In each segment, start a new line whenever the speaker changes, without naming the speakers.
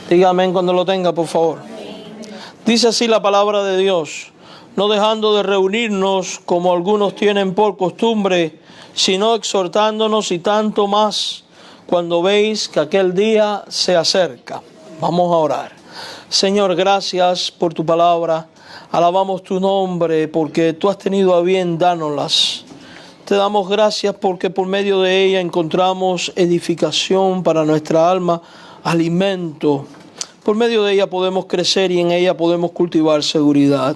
Diga amén cuando lo tenga, por favor. Dice así la palabra de Dios: no dejando de reunirnos como algunos tienen por costumbre, sino exhortándonos, y tanto más cuando veis que aquel día se acerca. Vamos a orar. Señor, gracias por tu palabra. Alabamos tu nombre porque tú has tenido a bien dárnoslas. Te damos gracias porque por medio de ella encontramos edificación para nuestra alma, alimento. Por medio de ella podemos crecer y en ella podemos cultivar seguridad.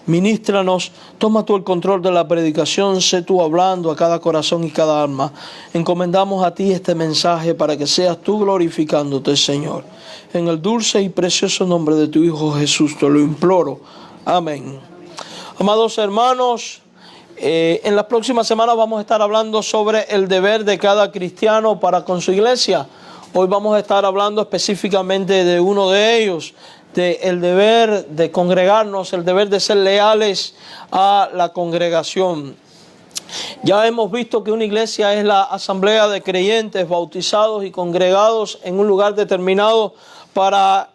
Ministranos, toma tú el control de la predicación, sé tú hablando a cada corazón y cada alma. Encomendamos a ti este mensaje para que seas tú glorificándote, Señor. En el dulce y precioso nombre de tu Hijo Jesús te lo imploro. Amén. Amados hermanos, en las próximas semanas vamos a estar hablando sobre el deber de cada cristiano para con su iglesia. Hoy vamos a estar hablando específicamente de uno de ellos, el deber de congregarnos, el deber de ser leales a la congregación. Ya hemos visto que una iglesia es la asamblea de creyentes bautizados y congregados en un lugar determinado para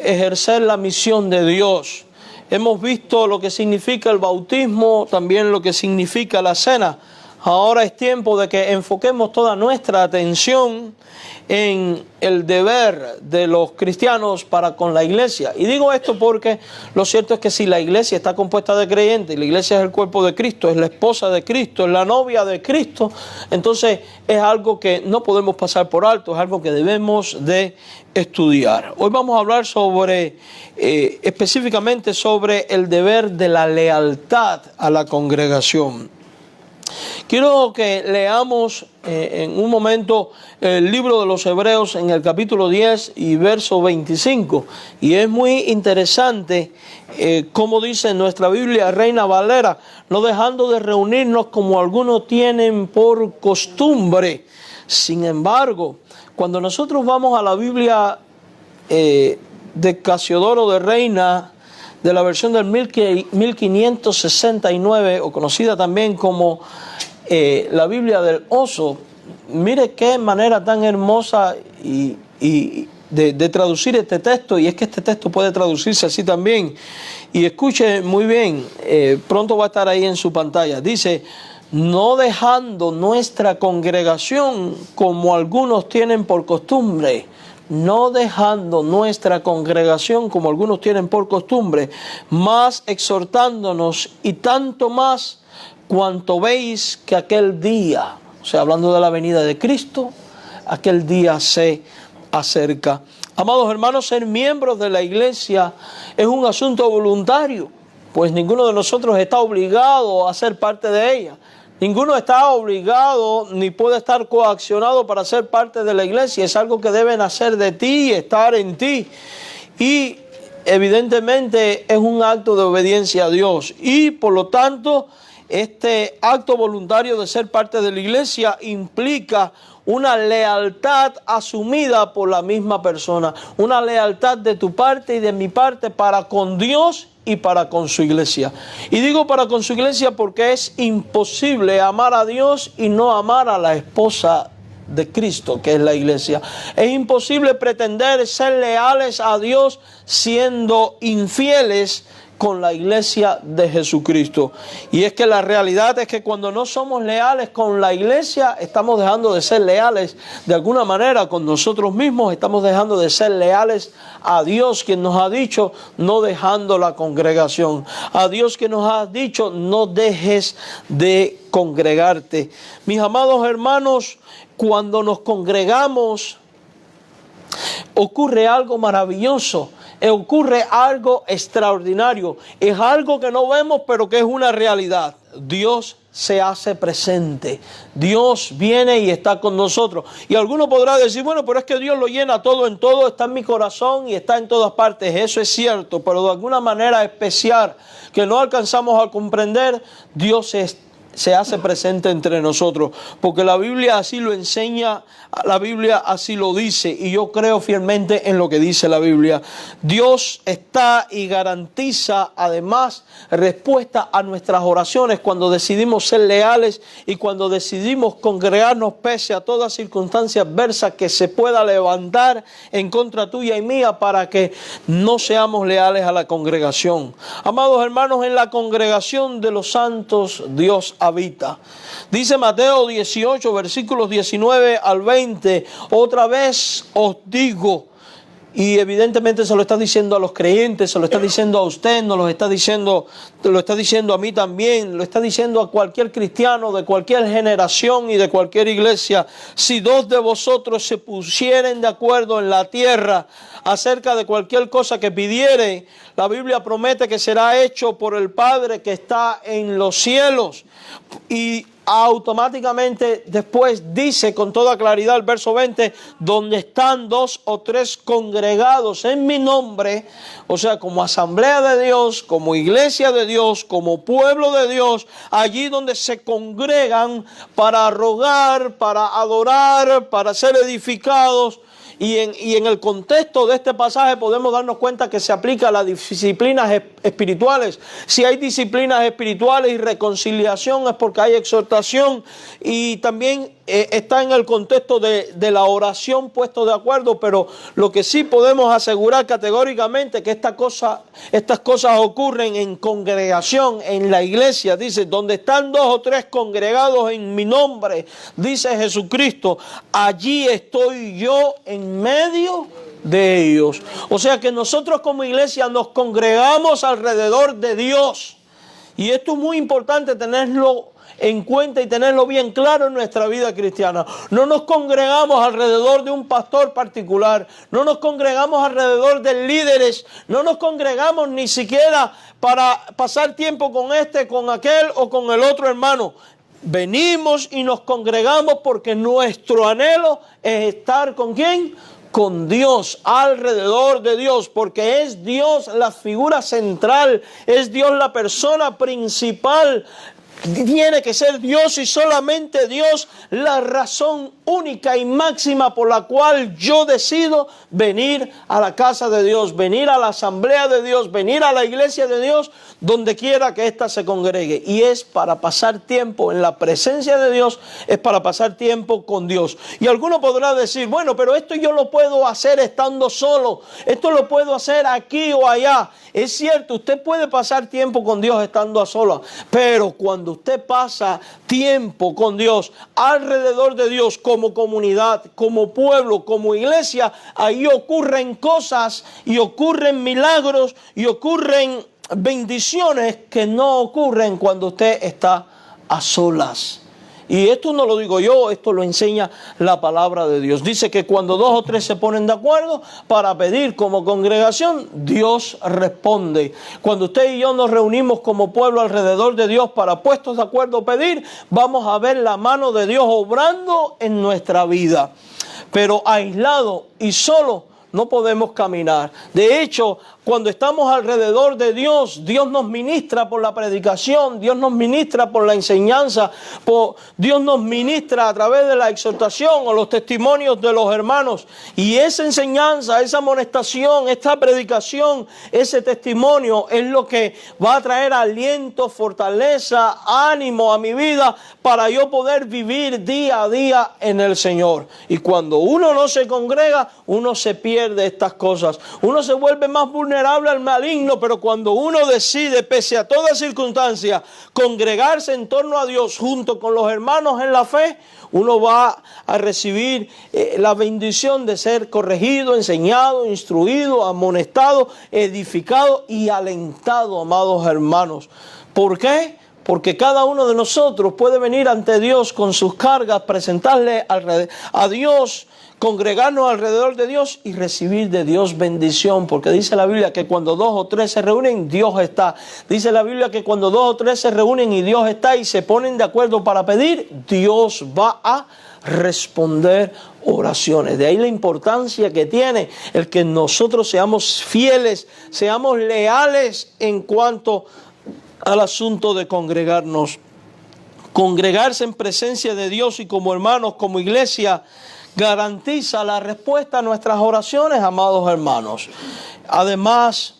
ejercer la misión de Dios. Hemos visto lo que significa el bautismo, también lo que significa la cena. Ahora es tiempo de que enfoquemos toda nuestra atención en el deber de los cristianos para con la iglesia. Y digo esto porque lo cierto es que si la iglesia está compuesta de creyentes, y la iglesia es el cuerpo de Cristo, es la esposa de Cristo, es la novia de Cristo, entonces es algo que no podemos pasar por alto, es algo que debemos de estudiar. Hoy vamos a hablar específicamente sobre el deber de la lealtad a la congregación. Quiero que leamos en un momento el libro de los Hebreos en el capítulo 10 y verso 25. Y es muy interesante como dice en nuestra Biblia Reina Valera: no dejando de reunirnos como algunos tienen por costumbre. Sin embargo, cuando nosotros vamos a la Biblia de Casiodoro de Reina, de la versión del 1569, o conocida también como la Biblia del Oso, mire qué manera tan hermosa de traducir este texto, y es que este texto puede traducirse así también. Y escuche muy bien, pronto va a estar ahí en su pantalla. Dice: no dejando nuestra congregación como algunos tienen por costumbre. No dejando nuestra congregación como algunos tienen por costumbre, más exhortándonos, y tanto más cuanto veis que aquel día, o sea, hablando de la venida de Cristo, aquel día se acerca. Amados hermanos, ser miembros de la iglesia es un asunto voluntario, pues ninguno de nosotros está obligado a ser parte de ella. Ninguno está obligado ni puede estar coaccionado para ser parte de la iglesia. Es algo que debe nacer de ti y estar en ti. Y evidentemente es un acto de obediencia a Dios. Y por lo tanto, este acto voluntario de ser parte de la iglesia implica una lealtad asumida por la misma persona. Una lealtad de tu parte y de mi parte para con Dios y para con su iglesia. Y digo para con su iglesia porque es imposible amar a Dios y no amar a la esposa de Cristo, que es la iglesia. Es imposible pretender ser leales a Dios siendo infieles con la iglesia de Jesucristo. Y es que la realidad es que cuando no somos leales con la iglesia, estamos dejando de ser leales de alguna manera con nosotros mismos, estamos dejando de ser leales a Dios, quien nos ha dicho: no dejando la congregación. A Dios, que nos ha dicho: no dejes de congregarte. Mis amados hermanos, cuando nos congregamos, ocurre algo maravilloso. Ocurre algo extraordinario. Es algo que no vemos, pero que es una realidad. Dios se hace presente. Dios viene y está con nosotros. Y alguno podrá decir: bueno, pero es que Dios lo llena todo en todo, está en mi corazón y está en todas partes. Eso es cierto, pero de alguna manera especial que no alcanzamos a comprender, Dios se hace presente entre nosotros, porque la Biblia así lo enseña, la Biblia así lo dice, y yo creo fielmente en lo que dice la Biblia. Dios está y garantiza además respuesta a nuestras oraciones cuando decidimos ser leales y cuando decidimos congregarnos pese a toda circunstancia adversa que se pueda levantar en contra tuya y mía, para que no seamos leales a la congregación. Amados hermanos, en la congregación de los santos Dios habita. Dice Mateo 18, versículos 19 al 20, otra vez os digo, y evidentemente se lo está diciendo a los creyentes, se lo está diciendo a usted, nos lo está diciendo a mí también, lo está diciendo a cualquier cristiano de cualquier generación y de cualquier iglesia. Si dos de vosotros se pusieren de acuerdo en la tierra acerca de cualquier cosa que pidiere, la Biblia promete que será hecho por el Padre que está en los cielos. Y automáticamente después dice con toda claridad el verso 20, donde están dos o tres congregados en mi nombre, o sea, como asamblea de Dios, como iglesia de Dios, como pueblo de Dios, allí donde se congregan para rogar, para adorar, para ser edificados. Y en el contexto de este pasaje podemos darnos cuenta que se aplica a las disciplinas espirituales. Si hay disciplinas espirituales y reconciliación es porque hay exhortación, y también está en el contexto de la oración puesto de acuerdo. Pero lo que sí podemos asegurar categóricamente que estas cosas ocurren en congregación, en la iglesia. Dice, donde están dos o tres congregados en mi nombre, dice Jesucristo, allí estoy yo en medio de ellos. O sea que nosotros como iglesia nos congregamos alrededor de Dios, y esto es muy importante tenerlo en cuenta y tenerlo bien claro en nuestra vida cristiana. No nos congregamos alrededor de un pastor particular, no nos congregamos alrededor de líderes, no nos congregamos ni siquiera para pasar tiempo con este, con aquel o con el otro hermano. Venimos y nos congregamos porque nuestro anhelo es estar ¿con quién? Con Dios, alrededor de Dios, porque es Dios la figura central, es Dios la persona principal. Tiene que ser Dios y solamente Dios la razón única y máxima por la cual yo decido venir a la casa de Dios, venir a la asamblea de Dios, venir a la iglesia de Dios, donde quiera que ésta se congregue. Y es para pasar tiempo en la presencia de Dios, es para pasar tiempo con Dios. Y alguno podrá decir, bueno, pero esto yo lo puedo hacer estando solo, esto lo puedo hacer aquí o allá. Es cierto, usted puede pasar tiempo con Dios estando a solas, pero cuando usted pasa tiempo con Dios, alrededor de Dios, como comunidad, como pueblo, como iglesia, ahí ocurren cosas y ocurren milagros y ocurren bendiciones que no ocurren cuando usted está a solas. Y esto no lo digo yo, esto lo enseña la palabra de Dios. Dice que cuando dos o tres se ponen de acuerdo para pedir como congregación, Dios responde. Cuando usted y yo nos reunimos como pueblo alrededor de Dios para puestos de acuerdo pedir, vamos a ver la mano de Dios obrando en nuestra vida. Pero aislado y solo no podemos caminar. De hecho, cuando estamos alrededor de Dios, Dios nos ministra por la predicación, Dios nos ministra por la enseñanza, Dios nos ministra a través de la exhortación o los testimonios de los hermanos. Y esa enseñanza, esa amonestación, esta predicación, ese testimonio es lo que va a traer aliento, fortaleza, ánimo a mi vida para yo poder vivir día a día en el Señor. Y cuando uno no se congrega, uno se pierde estas cosas. Uno se vuelve más vulnerable al maligno, pero cuando uno decide, pese a toda circunstancia, congregarse en torno a Dios junto con los hermanos en la fe, uno va a recibir la bendición de ser corregido, enseñado, instruido, amonestado, edificado y alentado, amados hermanos. ¿Por qué? Porque cada uno de nosotros puede venir ante Dios con sus cargas, presentarle a Dios, congregarnos alrededor de Dios y recibir de Dios bendición, porque dice la Biblia que cuando dos o tres se reúnen, Dios está. Dice la Biblia que cuando dos o tres se reúnen y Dios está y se ponen de acuerdo para pedir, Dios va a responder oraciones. De ahí la importancia que tiene el que nosotros seamos fieles, seamos leales en cuanto al asunto de congregarnos Congregarse en presencia de Dios y como hermanos, como iglesia, garantiza la respuesta a nuestras oraciones, amados hermanos. Además,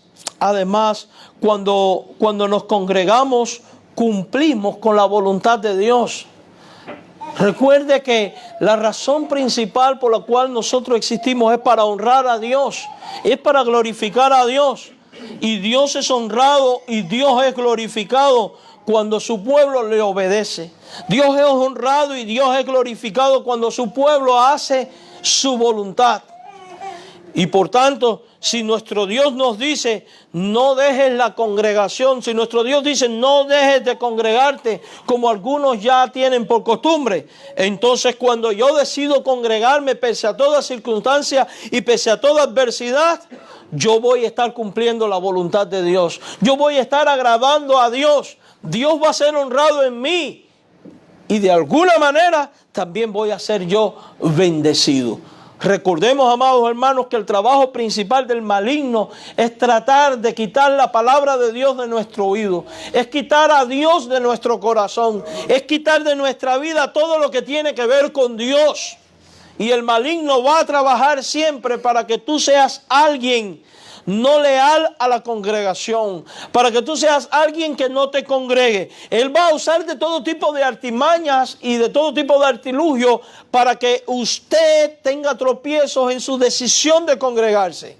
cuando nos congregamos, cumplimos con la voluntad de Dios. Recuerde que la razón principal por la cual nosotros existimos es para honrar a Dios, es para glorificar a Dios. Y Dios es honrado y Dios es glorificado cuando su pueblo le obedece. Dios es honrado y Dios es glorificado cuando su pueblo hace su voluntad. Y por tanto, si nuestro Dios nos dice, no dejes la congregación, si nuestro Dios dice, no dejes de congregarte, como algunos ya tienen por costumbre, entonces cuando yo decido congregarme pese a toda circunstancia y pese a toda adversidad, yo voy a estar cumpliendo la voluntad de Dios. Yo voy a estar agradando a Dios. Dios va a ser honrado en mí. Y de alguna manera también voy a ser yo bendecido. Recordemos, amados hermanos, que el trabajo principal del maligno es tratar de quitar la palabra de Dios de nuestro oído. Es quitar a Dios de nuestro corazón. Es quitar de nuestra vida todo lo que tiene que ver con Dios. Y el maligno va a trabajar siempre para que tú seas alguien no leal a la congregación, para que tú seas alguien que no te congregue. Él va a usar de todo tipo de artimañas y de todo tipo de artilugio para que usted tenga tropiezos en su decisión de congregarse.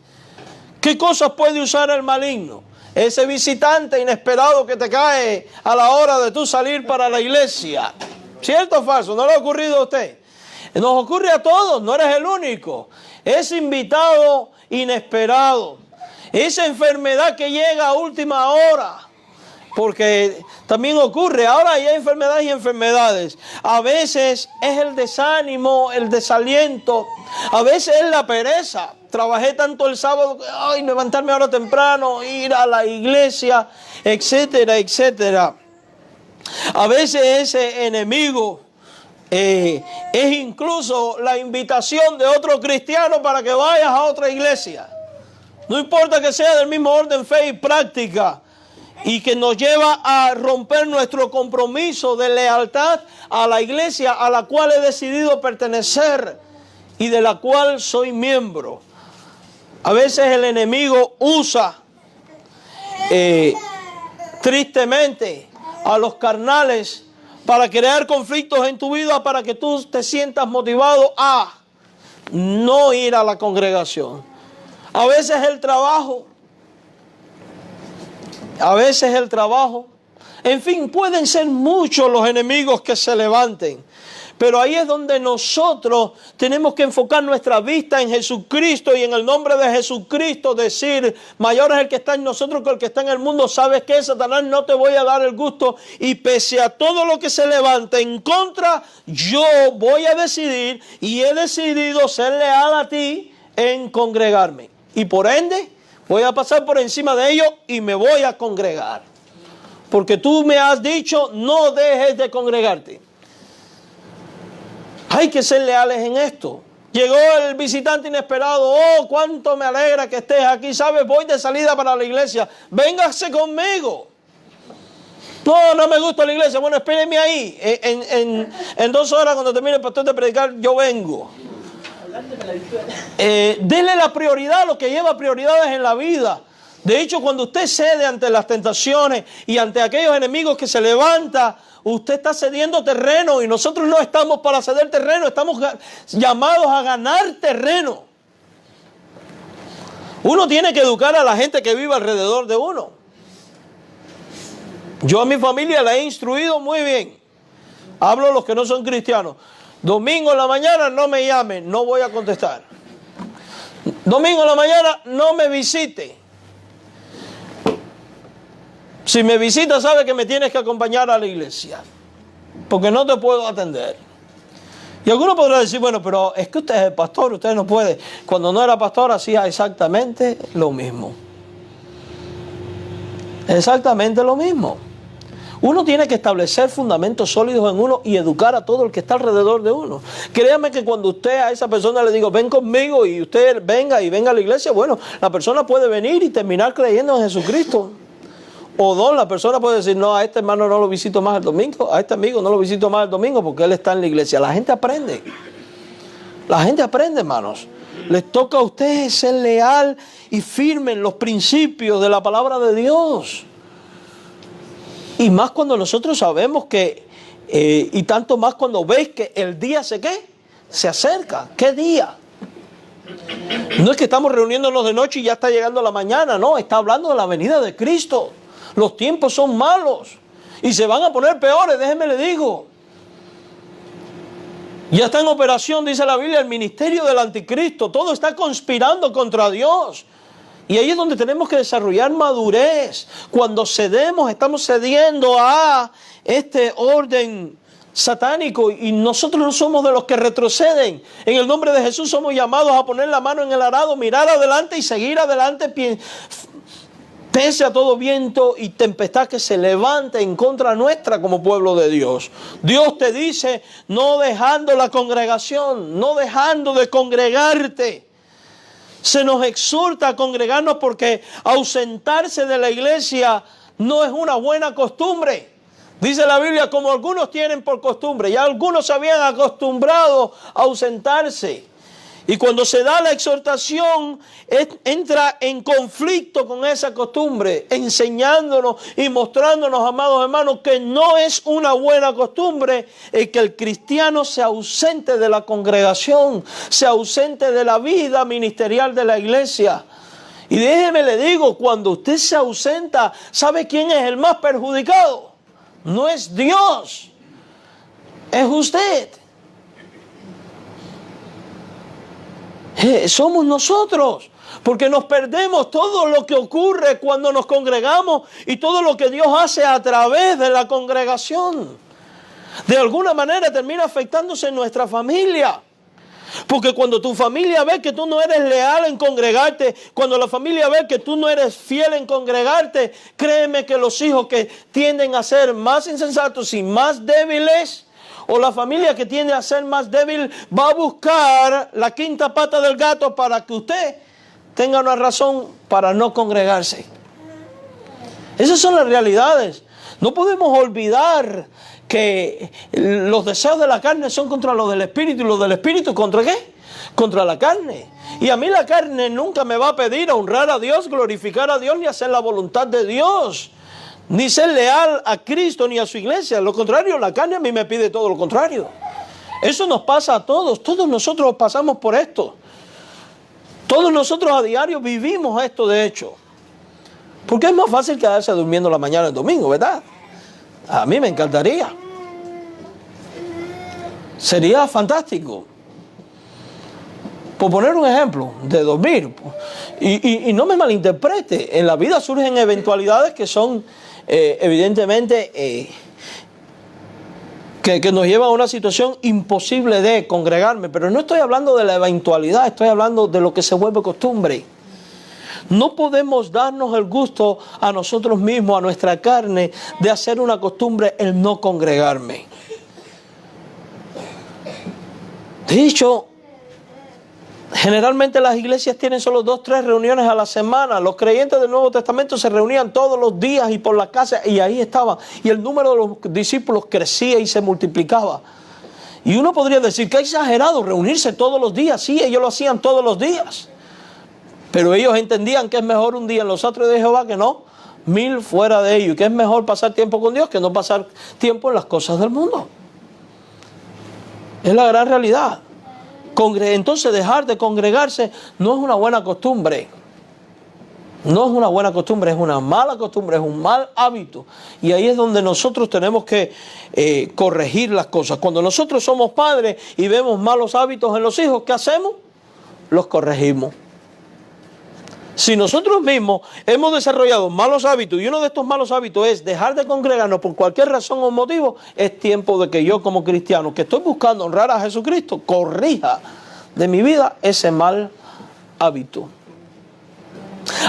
¿Qué cosas puede usar el maligno? Ese visitante inesperado que te cae a la hora de tú salir para la iglesia. ¿Cierto o falso? ¿No le ha ocurrido a usted? Nos ocurre a todos, no eres el único. Ese invitado inesperado. Esa enfermedad que llega a última hora, porque también ocurre, ahora hay enfermedades y enfermedades. A veces es el desánimo, el desaliento, a veces es la pereza. Trabajé tanto el sábado, levantarme ahora temprano, ir a la iglesia, etcétera, etcétera. A veces ese enemigo es incluso la invitación de otro cristiano para que vayas a otra iglesia. No importa que sea del mismo orden, fe y práctica, y que nos lleva a romper nuestro compromiso de lealtad a la iglesia a la cual he decidido pertenecer y de la cual soy miembro. A veces el enemigo usa tristemente a los carnales para crear conflictos en tu vida, para que tú te sientas motivado a no ir a la congregación. A veces el trabajo. En fin, pueden ser muchos los enemigos que se levanten. Pero ahí es donde nosotros tenemos que enfocar nuestra vista en Jesucristo y en el nombre de Jesucristo decir, mayor es el que está en nosotros que el que está en el mundo. ¿Sabes qué, Satanás? No te voy a dar el gusto, y pese a todo lo que se levante en contra, yo voy a decidir y he decidido ser leal a ti en congregarme. Y por ende, voy a pasar por encima de ellos y me voy a congregar. Porque tú me has dicho, no dejes de congregarte. Hay que ser leales en esto. Llegó el visitante inesperado. Oh, cuánto me alegra que estés aquí. ¿Sabes? Voy de salida para la iglesia. Véngase conmigo. No me gusta la iglesia. Bueno, espéreme ahí. En 2 horas, cuando termine el pastor de predicar, yo vengo. Dele la prioridad a lo que lleva prioridades en la vida. De hecho, cuando usted cede ante las tentaciones y ante aquellos enemigos que se levantan, usted está cediendo terreno, y nosotros no estamos para ceder terreno, estamos llamados a ganar terreno. Uno tiene que educar a la gente que vive alrededor de uno. Yo a mi familia la he instruido muy bien. Hablo a los que no son cristianos. Domingo en la mañana no me llamen, no voy a contestar. Domingo en la mañana no me visite. Si me visita, sabe que me tienes que acompañar a la iglesia, porque no te puedo atender. Y alguno podrá decir, bueno, pero es que usted es el pastor, usted no puede. Cuando no era pastor hacía exactamente lo mismo. Exactamente lo mismo. Uno tiene que establecer fundamentos sólidos en uno y educar a todo el que está alrededor de uno. Créame que cuando usted a esa persona le diga, ven conmigo, y usted venga a la iglesia, bueno, la persona puede venir y terminar creyendo en Jesucristo. O dos, la persona puede decir, no, a este hermano no lo visito más el domingo, a este amigo no lo visito más el domingo porque él está en la iglesia. La gente aprende. La gente aprende, hermanos. Les toca a ustedes ser leal y firme en los principios de la palabra de Dios. Y más cuando nosotros sabemos que, y tanto más cuando veis que el día se acerca. ¿Qué día? No es que estamos reuniéndonos de noche y ya está llegando la mañana, no, está hablando de la venida de Cristo. Los tiempos son malos y se van a poner peores, déjenme le digo. Ya está en operación, dice la Biblia, el ministerio del anticristo. Todo está conspirando contra Dios. Y ahí es donde tenemos que desarrollar madurez. Cuando cedemos, estamos cediendo a este orden satánico y nosotros no somos de los que retroceden. En el nombre de Jesús somos llamados a poner la mano en el arado, mirar adelante y seguir adelante pese a todo viento y tempestad que se levante en contra nuestra como pueblo de Dios. Dios te dice, no dejando la congregación, no dejando de congregarte. Se nos exhorta a congregarnos porque ausentarse de la iglesia no es una buena costumbre. Dice la Biblia, como algunos tienen por costumbre, ya algunos se habían acostumbrado a ausentarse. Y cuando se da la exhortación, entra en conflicto con esa costumbre, enseñándonos y mostrándonos, amados hermanos, que no es una buena costumbre el que el cristiano se ausente de la congregación, se ausente de la vida ministerial de la iglesia. Y déjeme le digo, cuando usted se ausenta, ¿sabe quién es el más perjudicado? No es Dios, es usted. Somos nosotros, porque nos perdemos todo lo que ocurre cuando nos congregamos y todo lo que Dios hace a través de la congregación. De alguna manera termina afectándose en nuestra familia. Porque cuando tu familia ve que tú no eres leal en congregarte, cuando la familia ve que tú no eres fiel en congregarte, créeme que los hijos que tienden a ser más insensatos y más débiles, o la familia que tiende a ser más débil, va a buscar la quinta pata del gato para que usted tenga una razón para no congregarse. Esas son las realidades. No podemos olvidar que los deseos de la carne son contra los del espíritu. ¿Y los del espíritu contra qué? Contra la carne. Y a mí la carne nunca me va a pedir honrar a Dios, glorificar a Dios, ni hacer la voluntad de Dios, ni ser leal a Cristo ni a su iglesia. Lo contrario, la carne a mí me pide todo lo contrario. Eso nos pasa a todos. Todos nosotros pasamos por esto. Todos nosotros a diario vivimos esto, de hecho. Porque es más fácil quedarse durmiendo la mañana el domingo, ¿verdad? A mí me encantaría. Sería fantástico. Por poner un ejemplo de dormir. Y no me malinterprete. En la vida surgen eventualidades que son evidentemente que nos llevan a una situación imposible de congregarme. Pero no estoy hablando de la eventualidad. Estoy hablando de lo que se vuelve costumbre. No podemos darnos el gusto a nosotros mismos, a nuestra carne, de hacer una costumbre el no congregarme. De hecho, generalmente las iglesias tienen solo 2 o 3 reuniones a la semana. Los creyentes del Nuevo Testamento se reunían todos los días y por la casa, y ahí estaban. Y el número de los discípulos crecía y se multiplicaba. Y uno podría decir que es exagerado reunirse todos los días. Sí, ellos lo hacían todos los días. Pero ellos entendían que es mejor un día en los atrios de Jehová que no 1000 fuera de ellos. Y que es mejor pasar tiempo con Dios que no pasar tiempo en las cosas del mundo. Es la gran realidad. Entonces dejar de congregarse no es una buena costumbre. No es una buena costumbre, es una mala costumbre, es un mal hábito. Y ahí es donde nosotros tenemos que corregir las cosas. Cuando nosotros somos padres y vemos malos hábitos en los hijos, ¿qué hacemos? Los corregimos. Si nosotros mismos hemos desarrollado malos hábitos y uno de estos malos hábitos es dejar de congregarnos por cualquier razón o motivo, es tiempo de que yo como cristiano que estoy buscando honrar a Jesucristo, corrija de mi vida ese mal hábito.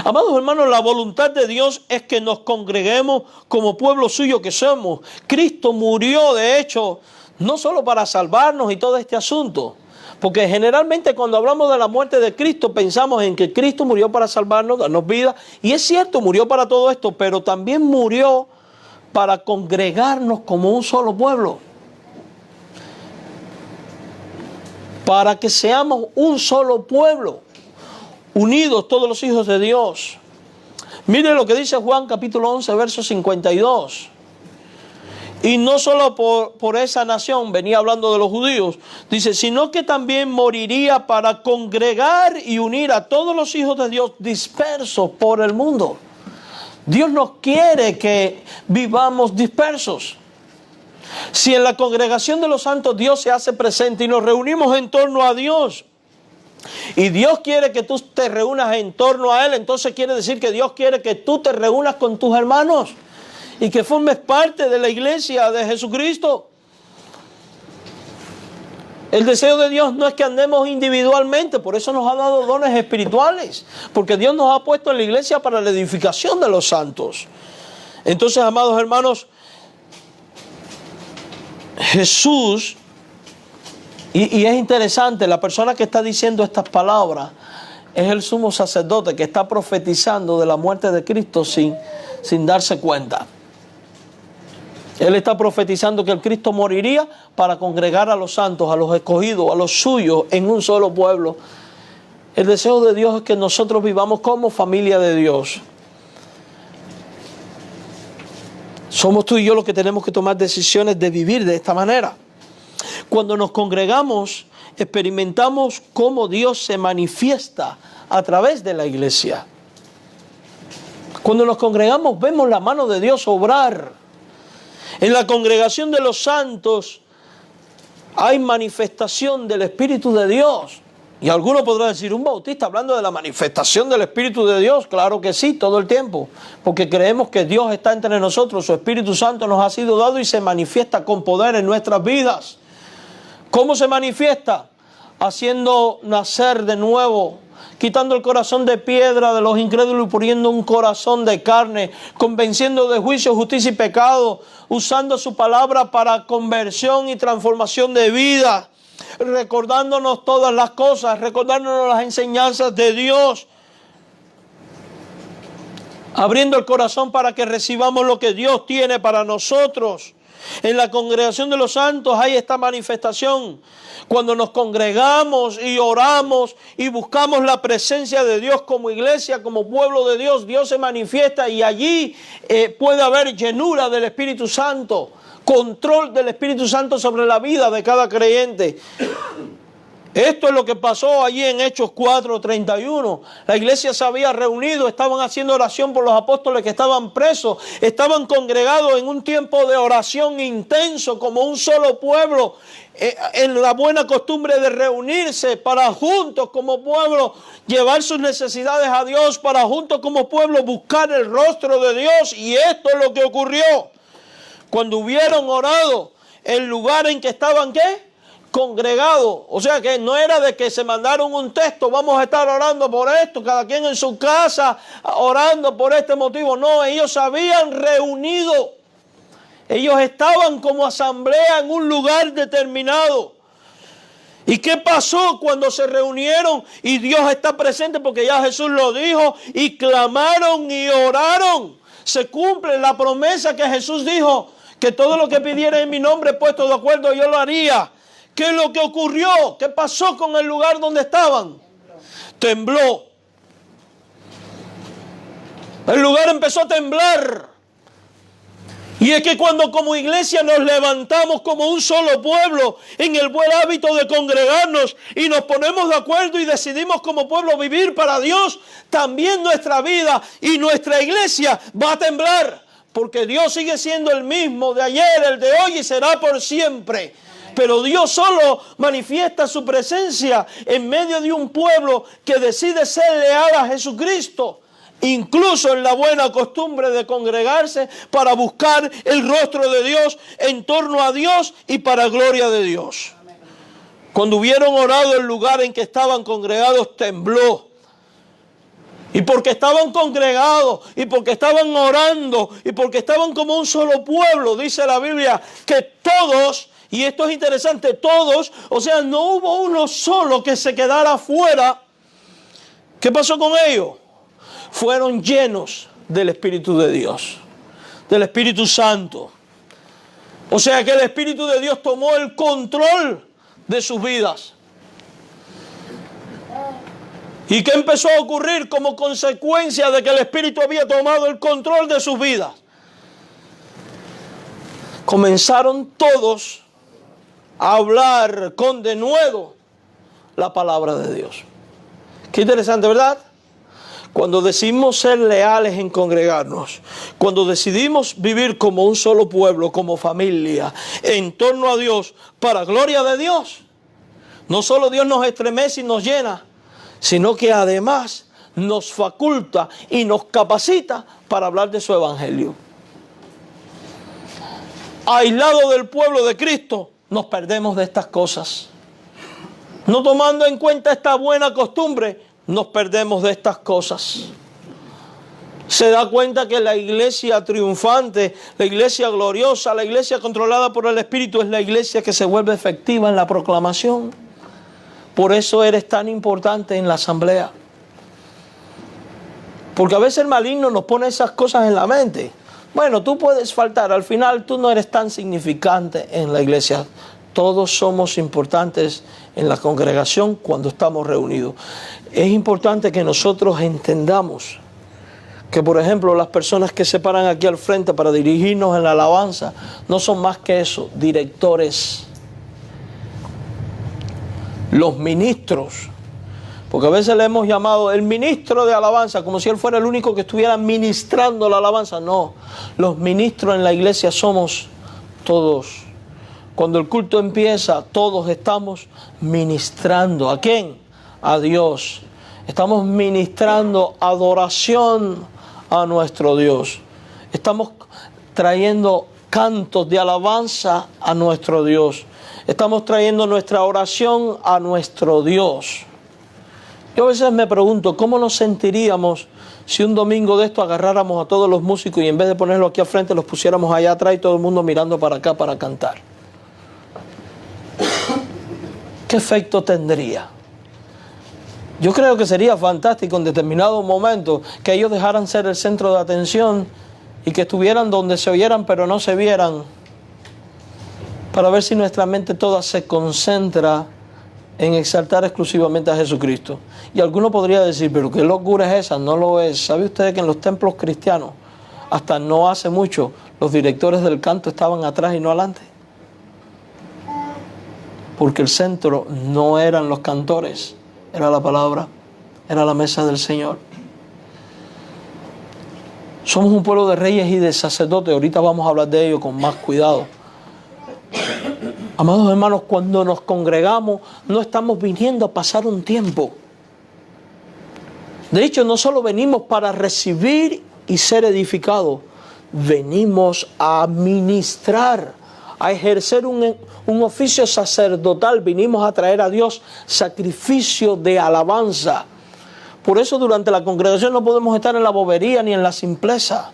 Amados hermanos, la voluntad de Dios es que nos congreguemos como pueblo suyo que somos. Cristo murió, de hecho, no solo para salvarnos y todo este asunto, Porque generalmente cuando hablamos de la muerte de Cristo pensamos en que Cristo murió para salvarnos, darnos vida. Y es cierto, murió para todo esto, pero también murió para congregarnos como un solo pueblo. Para que seamos un solo pueblo, unidos todos los hijos de Dios. Mire lo que dice Juan capítulo 11, verso 52. Y no solo por esa nación, venía hablando de los judíos, dice, sino que también moriría para congregar y unir a todos los hijos de Dios dispersos por el mundo. Dios no quiere que vivamos dispersos. Si en la congregación de los santos Dios se hace presente y nos reunimos en torno a Dios, y Dios quiere que tú te reúnas en torno a Él, entonces quiere decir que Dios quiere que tú te reúnas con tus hermanos y que formes parte de la iglesia de Jesucristo. El deseo de Dios no es que andemos individualmente, por eso nos ha dado dones espirituales, porque Dios nos ha puesto en la iglesia para la edificación de los santos. Entonces, amados hermanos, Jesús, y es interesante, la persona que está diciendo estas palabras es el sumo sacerdote que está profetizando de la muerte de Cristo sin darse cuenta. Él está profetizando que el Cristo moriría para congregar a los santos, a los escogidos, a los suyos en un solo pueblo. El deseo de Dios es que nosotros vivamos como familia de Dios. Somos tú y yo los que tenemos que tomar decisiones de vivir de esta manera. Cuando nos congregamos, experimentamos cómo Dios se manifiesta a través de la iglesia. Cuando nos congregamos, vemos la mano de Dios obrar. En la congregación de los santos hay manifestación del Espíritu de Dios. Y alguno podrá decir, un bautista hablando de la manifestación del Espíritu de Dios. Claro que sí, todo el tiempo. Porque creemos que Dios está entre nosotros, su Espíritu Santo nos ha sido dado y se manifiesta con poder en nuestras vidas. ¿Cómo se manifiesta? Haciendo nacer de nuevo, quitando el corazón de piedra de los incrédulos y poniendo un corazón de carne, convenciendo de juicio, justicia y pecado, usando su palabra para conversión y transformación de vida, recordándonos todas las cosas, recordándonos las enseñanzas de Dios, abriendo el corazón para que recibamos lo que Dios tiene para nosotros. En la congregación de los santos hay esta manifestación. Cuando nos congregamos y oramos y buscamos la presencia de Dios como iglesia, como pueblo de Dios, Dios se manifiesta y allí puede haber llenura del Espíritu Santo, control del Espíritu Santo sobre la vida de cada creyente. Esto es lo que pasó allí en Hechos 4:31. La iglesia se había reunido, estaban haciendo oración por los apóstoles que estaban presos, estaban congregados en un tiempo de oración intenso como un solo pueblo, en la buena costumbre de reunirse para juntos como pueblo llevar sus necesidades a Dios, para juntos como pueblo buscar el rostro de Dios. Y esto es lo que ocurrió. Cuando hubieron orado, el lugar en que estaban, ¿qué? Congregado, o sea que no era de que se mandaron un texto, vamos a estar orando por esto, cada quien en su casa orando por este motivo. No, ellos se habían reunido, ellos estaban como asamblea en un lugar determinado. ¿Y qué pasó cuando se reunieron y Dios está presente? Porque ya Jesús lo dijo, y clamaron y oraron. Se cumple la promesa que Jesús dijo, que todo lo que pidiera en mi nombre puesto de acuerdo yo lo haría. ¿Qué es lo que ocurrió? ¿Qué pasó con el lugar donde estaban? Tembló. El lugar empezó a temblar. Y es que cuando como iglesia nos levantamos como un solo pueblo en el buen hábito de congregarnos y nos ponemos de acuerdo y decidimos como pueblo vivir para Dios, también nuestra vida y nuestra iglesia va a temblar. Porque Dios sigue siendo el mismo de ayer, el de hoy y será por siempre. Pero Dios solo manifiesta su presencia en medio de un pueblo que decide ser leal a Jesucristo, incluso en la buena costumbre de congregarse para buscar el rostro de Dios, en torno a Dios y para gloria de Dios. Cuando hubieron orado, el lugar en que estaban congregados tembló. Y porque estaban congregados, y porque estaban orando, y porque estaban como un solo pueblo, dice la Biblia, que todos Y esto es interesante, todos, o sea, no hubo uno solo que se quedara afuera. ¿Qué pasó con ellos? Fueron llenos del Espíritu de Dios, del Espíritu Santo. O sea que el Espíritu de Dios tomó el control de sus vidas. ¿Y qué empezó a ocurrir como consecuencia de que el Espíritu había tomado el control de sus vidas? Comenzaron todos a hablar con denuedo la palabra de Dios. Qué interesante, ¿verdad? Cuando decidimos ser leales en congregarnos, cuando decidimos vivir como un solo pueblo, como familia, en torno a Dios, para gloria de Dios, no solo Dios nos estremece y nos llena, sino que además nos faculta y nos capacita para hablar de su evangelio. Aislado del pueblo de Cristo, nos perdemos de estas cosas. No tomando en cuenta esta buena costumbre, nos perdemos de estas cosas. Se da cuenta que la iglesia triunfante, la iglesia gloriosa, la iglesia controlada por el Espíritu es la iglesia que se vuelve efectiva en la proclamación. Por eso eres tan importante en la asamblea. Porque a veces el maligno nos pone esas cosas en la mente. Bueno, tú puedes faltar, al final tú no eres tan significante en la iglesia. Todos somos importantes en la congregación cuando estamos reunidos. Es importante que nosotros entendamos que, por ejemplo, las personas que se paran aquí al frente para dirigirnos en la alabanza no son más que eso, directores. Los ministros, porque a veces le hemos llamado el ministro de alabanza, como si él fuera el único que estuviera ministrando la alabanza. No, los ministros en la iglesia somos todos. Cuando el culto empieza, todos estamos ministrando. ¿A quién? A Dios. Estamos ministrando adoración a nuestro Dios. Estamos trayendo cantos de alabanza a nuestro Dios. Estamos trayendo nuestra oración a nuestro Dios. Yo a veces me pregunto, ¿cómo nos sentiríamos si un domingo de esto agarráramos a todos los músicos y en vez de ponerlo aquí al frente los pusiéramos allá atrás y todo el mundo mirando para acá para cantar? ¿Qué efecto tendría? Yo creo que sería fantástico en determinado momento que ellos dejaran ser el centro de atención y que estuvieran donde se oyeran pero no se vieran, para ver si nuestra mente toda se concentra en exaltar exclusivamente a Jesucristo. Y alguno podría decir, pero qué locura es esa, no lo es. ¿Sabe usted que en los templos cristianos, hasta no hace mucho, los directores del canto estaban atrás y no adelante? Porque el centro no eran los cantores, era la palabra, era la mesa del Señor. Somos un pueblo de reyes y de sacerdotes, ahorita vamos a hablar de ello con más cuidado. Amados hermanos, cuando nos congregamos, no estamos viniendo a pasar un tiempo. De hecho, no solo venimos para recibir y ser edificados, venimos a ministrar, a ejercer un oficio sacerdotal. Vinimos a traer a Dios sacrificio de alabanza. Por eso durante la congregación no podemos estar en la bobería ni en la simpleza.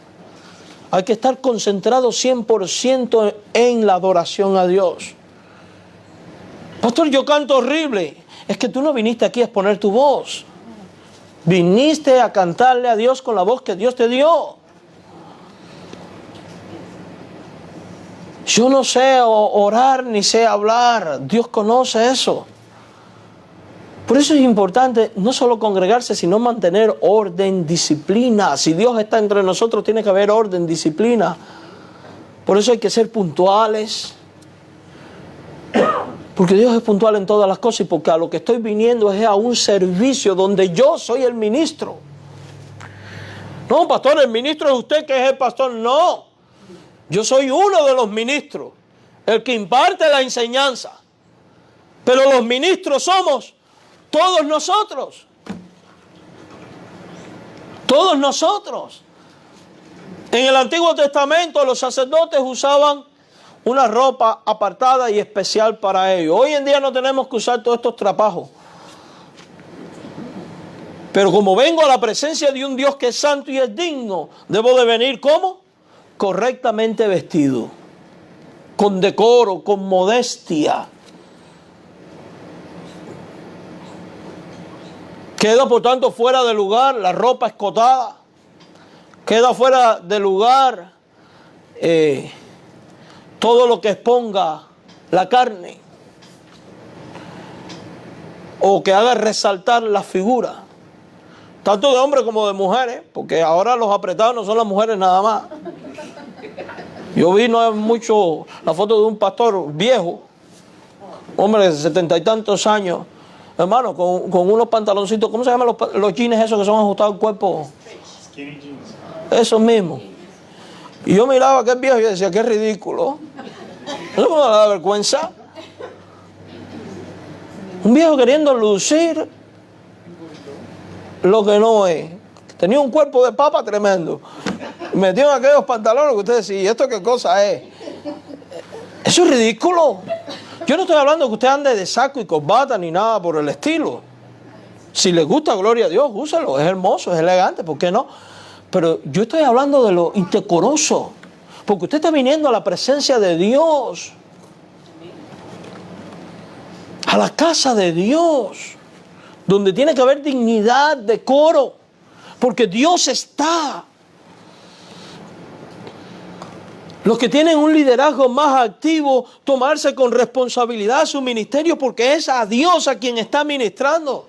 Hay que estar concentrados 100% en la adoración a Dios. Pastor, yo canto horrible. Es que tú no viniste aquí a exponer tu voz. Viniste a cantarle a Dios con la voz que Dios te dio. Yo no sé orar ni sé hablar. Dios conoce eso. Por eso es importante no solo congregarse, sino mantener orden, disciplina. Si Dios está entre nosotros, tiene que haber orden, disciplina. Por eso hay que ser puntuales. Porque Dios es puntual en todas las cosas y porque a lo que estoy viniendo es a un servicio donde yo soy el ministro. No, pastor, el ministro es usted que es el pastor. No, yo soy uno de los ministros, el que imparte la enseñanza. Pero los ministros somos todos nosotros. Todos nosotros. En el Antiguo Testamento los sacerdotes usaban una ropa apartada y especial para ellos. Hoy en día no tenemos que usar todos estos trapajos. Pero como vengo a la presencia de un Dios que es santo y es digno, debo de venir ¿cómo? Correctamente vestido. con decoro, con modestia. Queda por tanto fuera de lugar la ropa escotada. Queda fuera de lugar todo lo que exponga la carne o que haga resaltar la figura, tanto de hombres como de mujeres, porque ahora los apretados no son las mujeres nada más. Yo vi no es mucho la foto de un pastor viejo, hombre de 70 y tantos años, hermano, con unos pantaloncitos, ¿cómo se llaman los jeans esos que son ajustados al cuerpo? Skinny jeans. Esos mismos. Y yo miraba a aquel viejo y decía, qué ridículo. ¿No me da vergüenza? Un viejo queriendo lucir lo que no es. Tenía un cuerpo de papa tremendo. Metió en aquellos pantalones que usted decía, ¿y esto qué cosa es? Eso es ridículo. Yo no estoy hablando que usted ande de saco y corbata ni nada por el estilo. Si le gusta, gloria a Dios, úselo. Es hermoso, es elegante, ¿por qué no? Pero yo estoy hablando de lo indecoroso. Porque usted está viniendo a la presencia de Dios. A la casa de Dios. Donde tiene que haber dignidad, decoro. Porque Dios está. Los que tienen un liderazgo más activo, tomarse con responsabilidad su ministerio, porque es a Dios a quien está ministrando.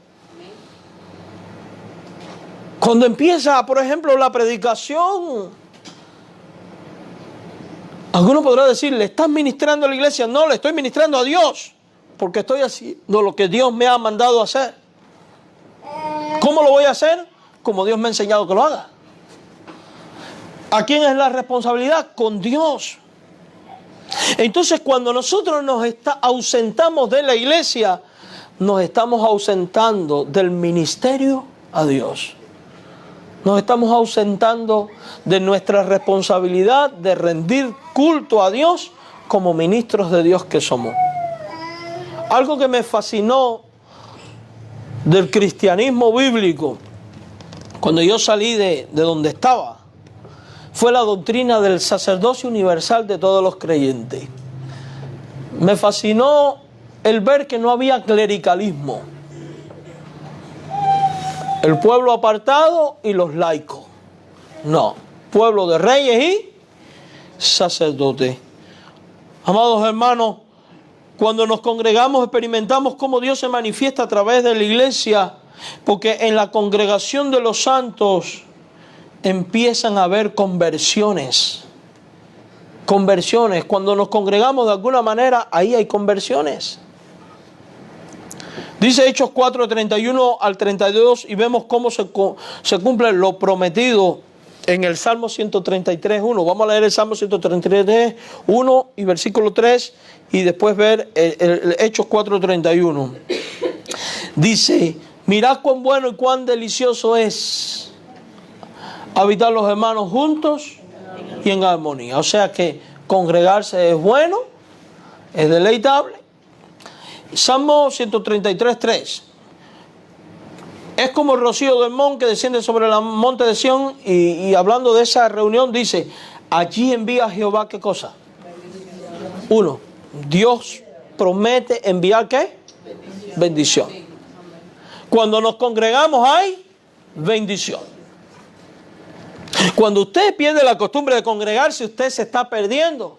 Cuando empieza, por ejemplo, la predicación, alguno podrá decir, ¿le estás ministrando a la iglesia? No, le estoy ministrando a Dios, porque estoy haciendo lo que Dios me ha mandado a hacer. ¿Cómo lo voy a hacer? Como Dios me ha enseñado que lo haga. ¿A quién es la responsabilidad? Con Dios. Entonces, cuando nosotros nos ausentamos de la iglesia, nos estamos ausentando del ministerio a Dios. Nos estamos ausentando de nuestra responsabilidad de rendir culto a Dios como ministros de Dios que somos. Algo que me fascinó del cristianismo bíblico, cuando yo salí de donde estaba, fue la doctrina del sacerdocio universal de todos los creyentes. Me fascinó el ver que no había clericalismo. El pueblo apartado y los laicos. No, pueblo de reyes y sacerdotes. Amados hermanos, cuando nos congregamos experimentamos cómo Dios se manifiesta a través de la iglesia, porque en la congregación de los santos empiezan a haber conversiones. Conversiones. Cuando nos congregamos de alguna manera, ahí hay conversiones. Dice Hechos 4, 31 al 32 y vemos cómo se cumple lo prometido en el Salmo 133, 1. Vamos a leer el Salmo 133, 1 y versículo 3 y después ver el Hechos 4, 31. Dice, mirad cuán bueno y cuán delicioso es habitar los hermanos juntos y en armonía. O sea que congregarse es bueno, es deleitable. Salmo 133, 3. Es como el rocío del monte que desciende sobre el monte de Sión y hablando de esa reunión dice, allí envía Jehová, ¿qué cosa? 1. Dios promete enviar ¿qué? Bendición. Cuando nos congregamos hay bendición. Cuando usted pierde la costumbre de congregarse, usted se está perdiendo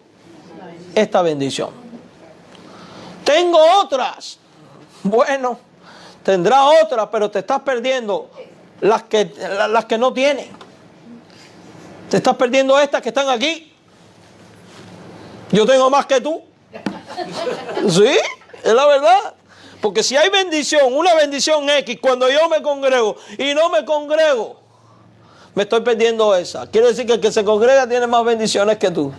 esta bendición. Tengo otras. Bueno, tendrá otras, pero te estás perdiendo las que no tienes. Te estás perdiendo estas que están aquí. Yo tengo más que tú. Sí, es la verdad. Porque si hay bendición, una bendición X, cuando yo me congrego y no me congrego, me estoy perdiendo esa. Quiere decir que el que se congrega tiene más bendiciones que tú.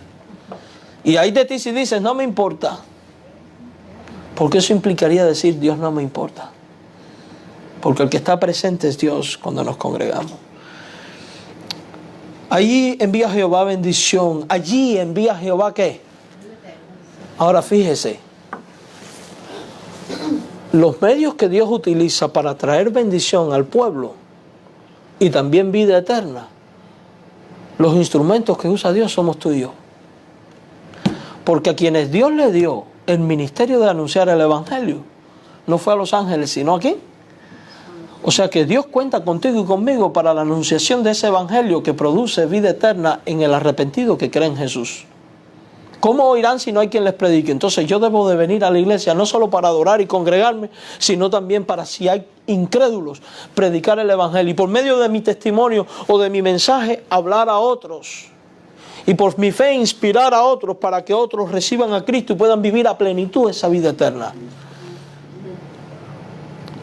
Y ahí de ti si dices, no me importa. Porque eso implicaría decir, Dios no me importa. Porque el que está presente es Dios cuando nos congregamos. Allí envía Jehová bendición. Allí envía Jehová ¿qué? Ahora fíjese. Los medios que Dios utiliza para traer bendición al pueblo y también vida eterna, los instrumentos que usa Dios somos tú y yo. Porque a quienes Dios le dio el ministerio de anunciar el Evangelio, no fue a los ángeles, sino a quién. O sea que Dios cuenta contigo y conmigo para la anunciación de ese Evangelio que produce vida eterna en el arrepentido que cree en Jesús. ¿Cómo oirán si no hay quien les predique? Entonces yo debo de venir a la iglesia no solo para adorar y congregarme, sino también para, si hay incrédulos, predicar el Evangelio. Y por medio de mi testimonio o de mi mensaje, hablar a otros. Y por mi fe inspirar a otros para que otros reciban a Cristo y puedan vivir a plenitud esa vida eterna.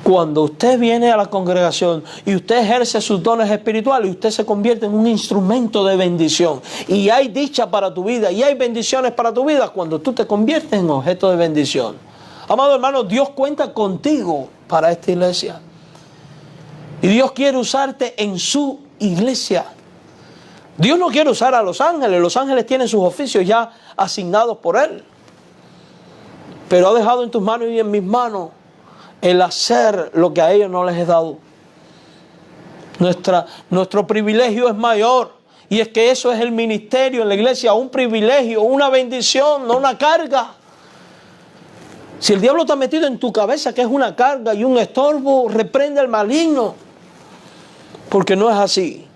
Cuando usted viene a la congregación y usted ejerce sus dones espirituales, usted se convierte en un instrumento de bendición. Y hay dicha para tu vida y hay bendiciones para tu vida cuando tú te conviertes en objeto de bendición. Amado hermano, Dios cuenta contigo para esta iglesia. Y Dios quiere usarte en su iglesia. Dios no quiere usar a los ángeles. Los ángeles tienen sus oficios ya asignados por Él. Pero ha dejado en tus manos y en mis manos el hacer lo que a ellos no les he dado. Nuestro privilegio es mayor. Y es que eso es el ministerio en la iglesia. Un privilegio, una bendición, no una carga. Si el diablo te ha metido en tu cabeza que es una carga y un estorbo, reprende al maligno. Porque no es así.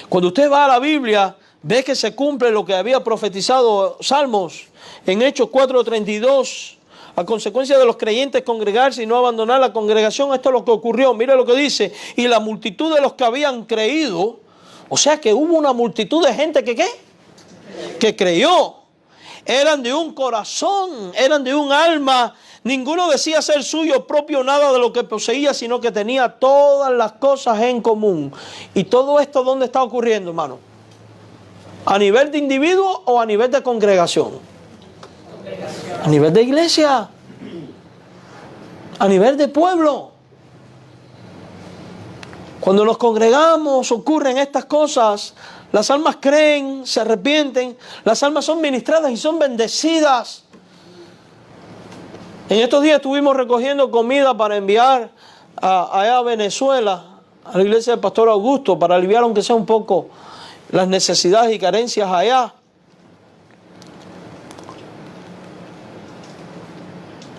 Cuando usted va a la Biblia, ve que se cumple lo que había profetizado Salmos en Hechos 4:32. A consecuencia de los creyentes congregarse y no abandonar la congregación, esto es lo que ocurrió. Mire lo que dice. Y la multitud de los que habían creído, o sea que hubo una multitud de gente que ¿qué? Que creyó. Eran de un corazón, eran de un alma. Ninguno decía ser suyo propio nada de lo que poseía, sino que tenía todas las cosas en común. ¿Y todo esto dónde está ocurriendo, hermano? ¿A nivel de individuo o a nivel de congregación? A nivel de iglesia, a nivel de pueblo. Cuando nos congregamos ocurren estas cosas. Las almas creen, se arrepienten, las almas son ministradas y son bendecidas. En estos días estuvimos recogiendo comida para enviar allá a Venezuela, a la iglesia del Pastor Augusto, para aliviar aunque sea un poco las necesidades y carencias allá.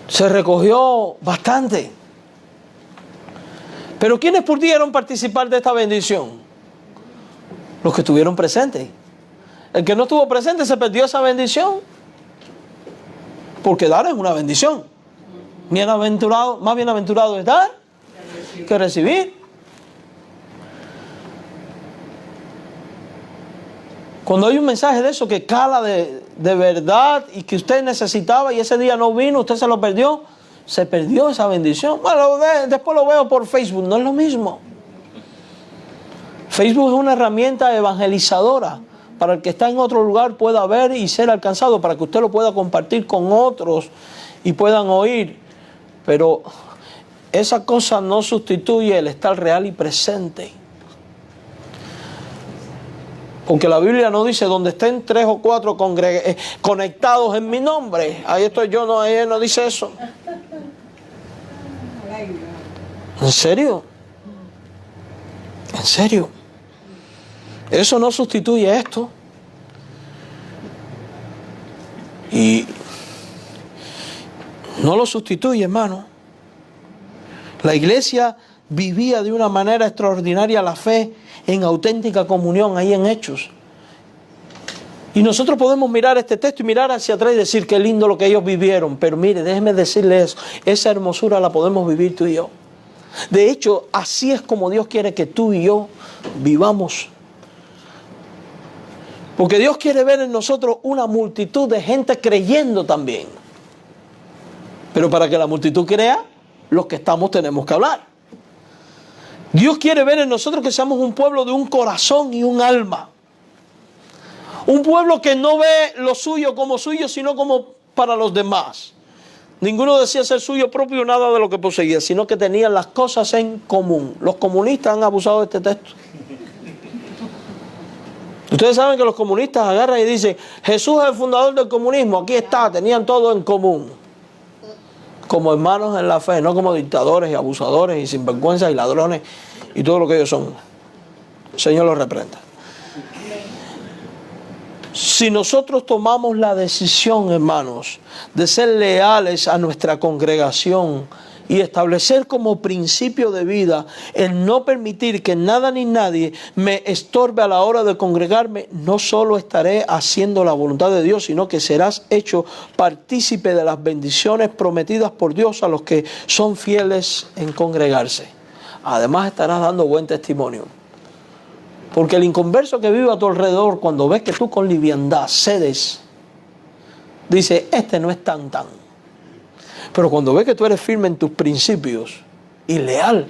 Se recogió bastante. Pero ¿quiénes pudieron participar de esta bendición? Los que estuvieron presentes. El que no estuvo presente se perdió esa bendición. Porque dar es una bendición. Más bienaventurado es dar que recibir. Cuando hay un mensaje de eso que cala de verdad y que usted necesitaba y ese día no vino, usted se lo perdió, se perdió esa bendición. Bueno, después lo veo por Facebook, no es lo mismo. Facebook es una herramienta evangelizadora para el que está en otro lugar pueda ver y ser alcanzado, para que usted lo pueda compartir con otros y puedan oír. Pero esa cosa no sustituye el estar real y presente. Porque la Biblia no dice donde estén 3 o 4 conectados en mi nombre. Ahí estoy yo, no, ahí no dice eso. ¿En serio? ¿En serio? Eso no sustituye esto. Y no lo sustituye, hermano. La iglesia vivía de una manera extraordinaria la fe en auténtica comunión, ahí en Hechos. Y nosotros podemos mirar este texto y mirar hacia atrás y decir qué lindo lo que ellos vivieron. Pero mire, déjeme decirle eso, esa hermosura la podemos vivir tú y yo. De hecho, así es como Dios quiere que tú y yo vivamos. Porque Dios quiere ver en nosotros una multitud de gente creyendo también. Pero para que la multitud crea, los que estamos tenemos que hablar. Dios quiere ver en nosotros que seamos un pueblo de un corazón y un alma. Un pueblo que no ve lo suyo como suyo, sino como para los demás. Ninguno decía ser suyo propio nada de lo que poseía, sino que tenían las cosas en común. Los comunistas han abusado de este texto. Ustedes saben que los comunistas agarran y dicen, Jesús es el fundador del comunismo, aquí está, tenían todo en común. Como hermanos en la fe, no como dictadores y abusadores y sinvergüenzas y ladrones y todo lo que ellos son. El Señor los reprenda. Si nosotros tomamos la decisión, hermanos, de ser leales a nuestra congregación y establecer como principio de vida el no permitir que nada ni nadie me estorbe a la hora de congregarme, no solo estaré haciendo la voluntad de Dios, sino que serás hecho partícipe de las bendiciones prometidas por Dios a los que son fieles en congregarse. Además estarás dando buen testimonio. Porque el inconverso que vive a tu alrededor, cuando ves que tú con liviandad cedes, dice, este no es tan. Pero cuando ves que tú eres firme en tus principios y leal,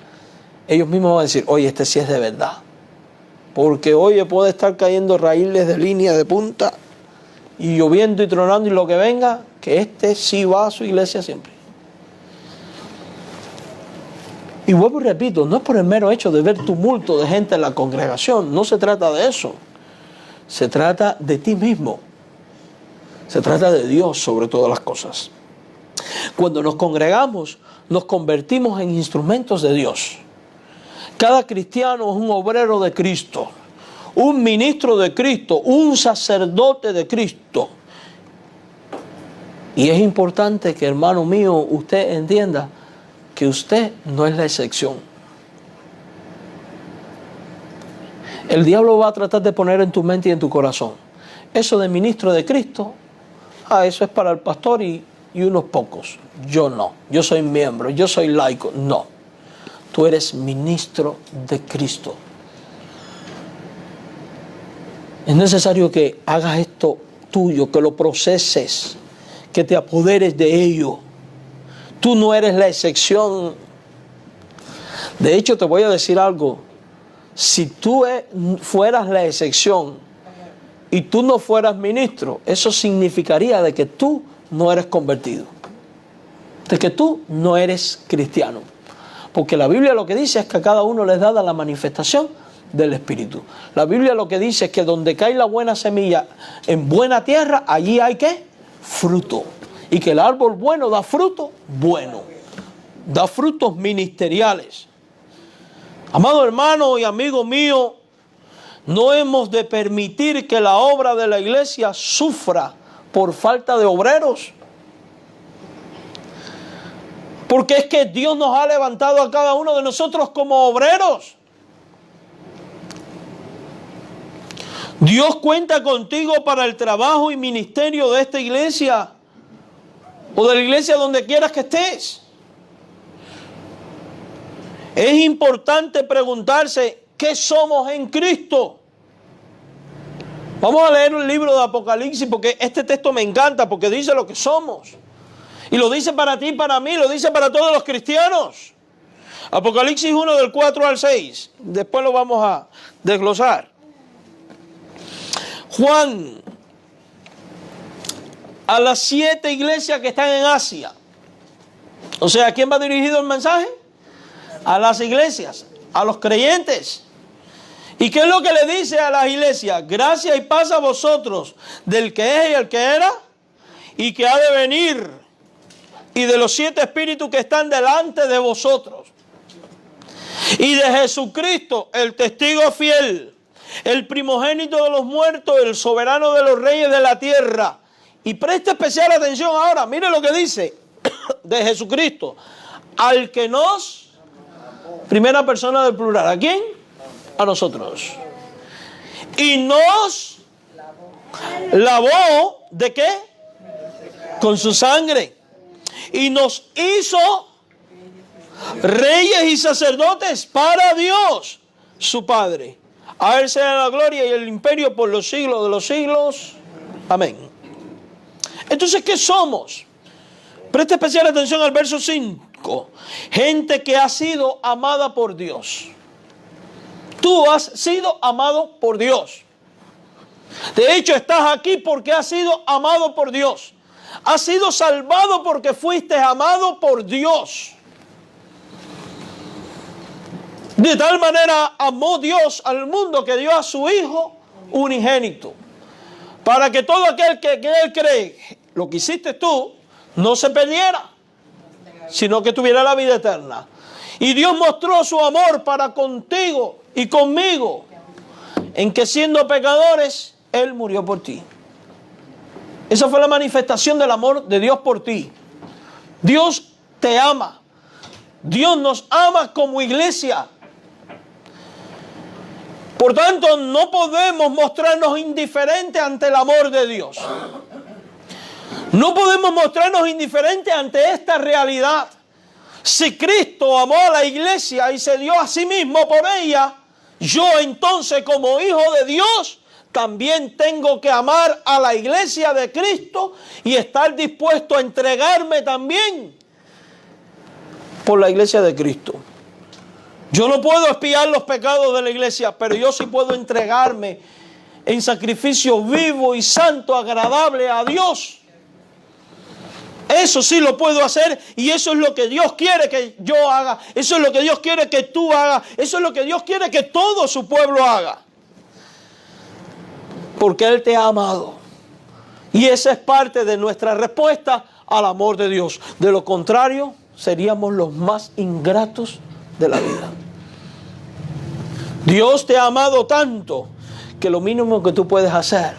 ellos mismos van a decir, oye, este sí es de verdad. Porque oye, puede estar cayendo raíles de línea de punta y lloviendo y tronando y lo que venga, que este sí va a su iglesia siempre. Y vuelvo y repito, no es por el mero hecho de ver tumulto de gente en la congregación, no se trata de eso. Se trata de ti mismo. Se trata de Dios sobre todas las cosas. Cuando nos congregamos, nos convertimos en instrumentos de Dios. Cada cristiano es un obrero de Cristo, un ministro de Cristo, un sacerdote de Cristo. Y es importante que, hermano mío, usted entienda que usted no es la excepción. El diablo va a tratar de poner en tu mente y en tu corazón, eso de ministro de Cristo, eso es para el pastor y unos pocos. Yo no, yo soy miembro, yo soy laico. No, tú eres ministro de Cristo. Es necesario que hagas esto tuyo, que lo proceses, que te apoderes de ello. Tú no eres la excepción. De hecho, te voy a decir algo. Si tú fueras la excepción y tú no fueras ministro, eso significaría de que tú no eres convertido, de que tú no eres cristiano. Porque la Biblia lo que dice es que a cada uno les da la manifestación del Espíritu. La Biblia lo que dice es que donde cae la buena semilla en buena tierra, allí hay ¿qué? Fruto. Y que el árbol bueno da fruto bueno, da frutos ministeriales. Amado hermano y amigo mío, no hemos de permitir que la obra de la iglesia sufra por falta de obreros. Porque es que Dios nos ha levantado a cada uno de nosotros como obreros. Dios cuenta contigo para el trabajo y ministerio de esta iglesia o de la iglesia donde quieras que estés. Es importante preguntarse qué somos en Cristo. Vamos a leer un libro de Apocalipsis porque este texto me encanta porque dice lo que somos. Y lo dice para ti y para mí, lo dice para todos los cristianos. Apocalipsis 1 del 4 al 6. Después lo vamos a desglosar. Juan, a las 7 iglesias que están en Asia. O sea, ¿a quién va dirigido el mensaje? A las iglesias, a los creyentes. ¿Y qué es lo que le dice a las iglesias? Gracia y paz a vosotros, del que es y el que era, y que ha de venir, y de los 7 espíritus que están delante de vosotros, y de Jesucristo, el testigo fiel, el primogénito de los muertos, el soberano de los reyes de la tierra. Y preste especial atención ahora, mire lo que dice de Jesucristo, al que nos, primera persona del plural, ¿a quién? A nosotros. Y nos lavó, ¿de qué? Con su sangre. Y nos hizo reyes y sacerdotes para Dios, su Padre. A Él sea la gloria y el imperio por los siglos de los siglos. Amén. Entonces, ¿qué somos? Preste especial atención al verso 5. Gente que ha sido amada por Dios. Tú has sido amado por Dios. De hecho, estás aquí porque has sido amado por Dios. Has sido salvado porque fuiste amado por Dios. De tal manera amó Dios al mundo que dio a su Hijo unigénito. Para que todo aquel que en Él cree, lo que hiciste tú, no se perdiera, sino que tuviera la vida eterna. Y Dios mostró su amor para contigo y conmigo, en que siendo pecadores, Él murió por ti. Esa fue la manifestación del amor de Dios por ti. Dios te ama. Dios nos ama como iglesia. Por tanto, no podemos mostrarnos indiferentes ante el amor de Dios. No podemos mostrarnos indiferentes ante esta realidad. Si Cristo amó a la iglesia y se dio a sí mismo por ella, yo entonces como hijo de Dios también tengo que amar a la iglesia de Cristo y estar dispuesto a entregarme también por la iglesia de Cristo. Yo no puedo expiar los pecados de la iglesia, pero yo sí puedo entregarme en sacrificio vivo y santo, agradable a Dios. Eso sí lo puedo hacer y eso es lo que Dios quiere que yo haga. Eso es lo que Dios quiere que tú hagas. Eso es lo que Dios quiere que todo su pueblo haga. Porque Él te ha amado. Y esa es parte de nuestra respuesta al amor de Dios. De lo contrario, seríamos los más ingratos de la vida. Dios te ha amado tanto que lo mínimo que tú puedes hacer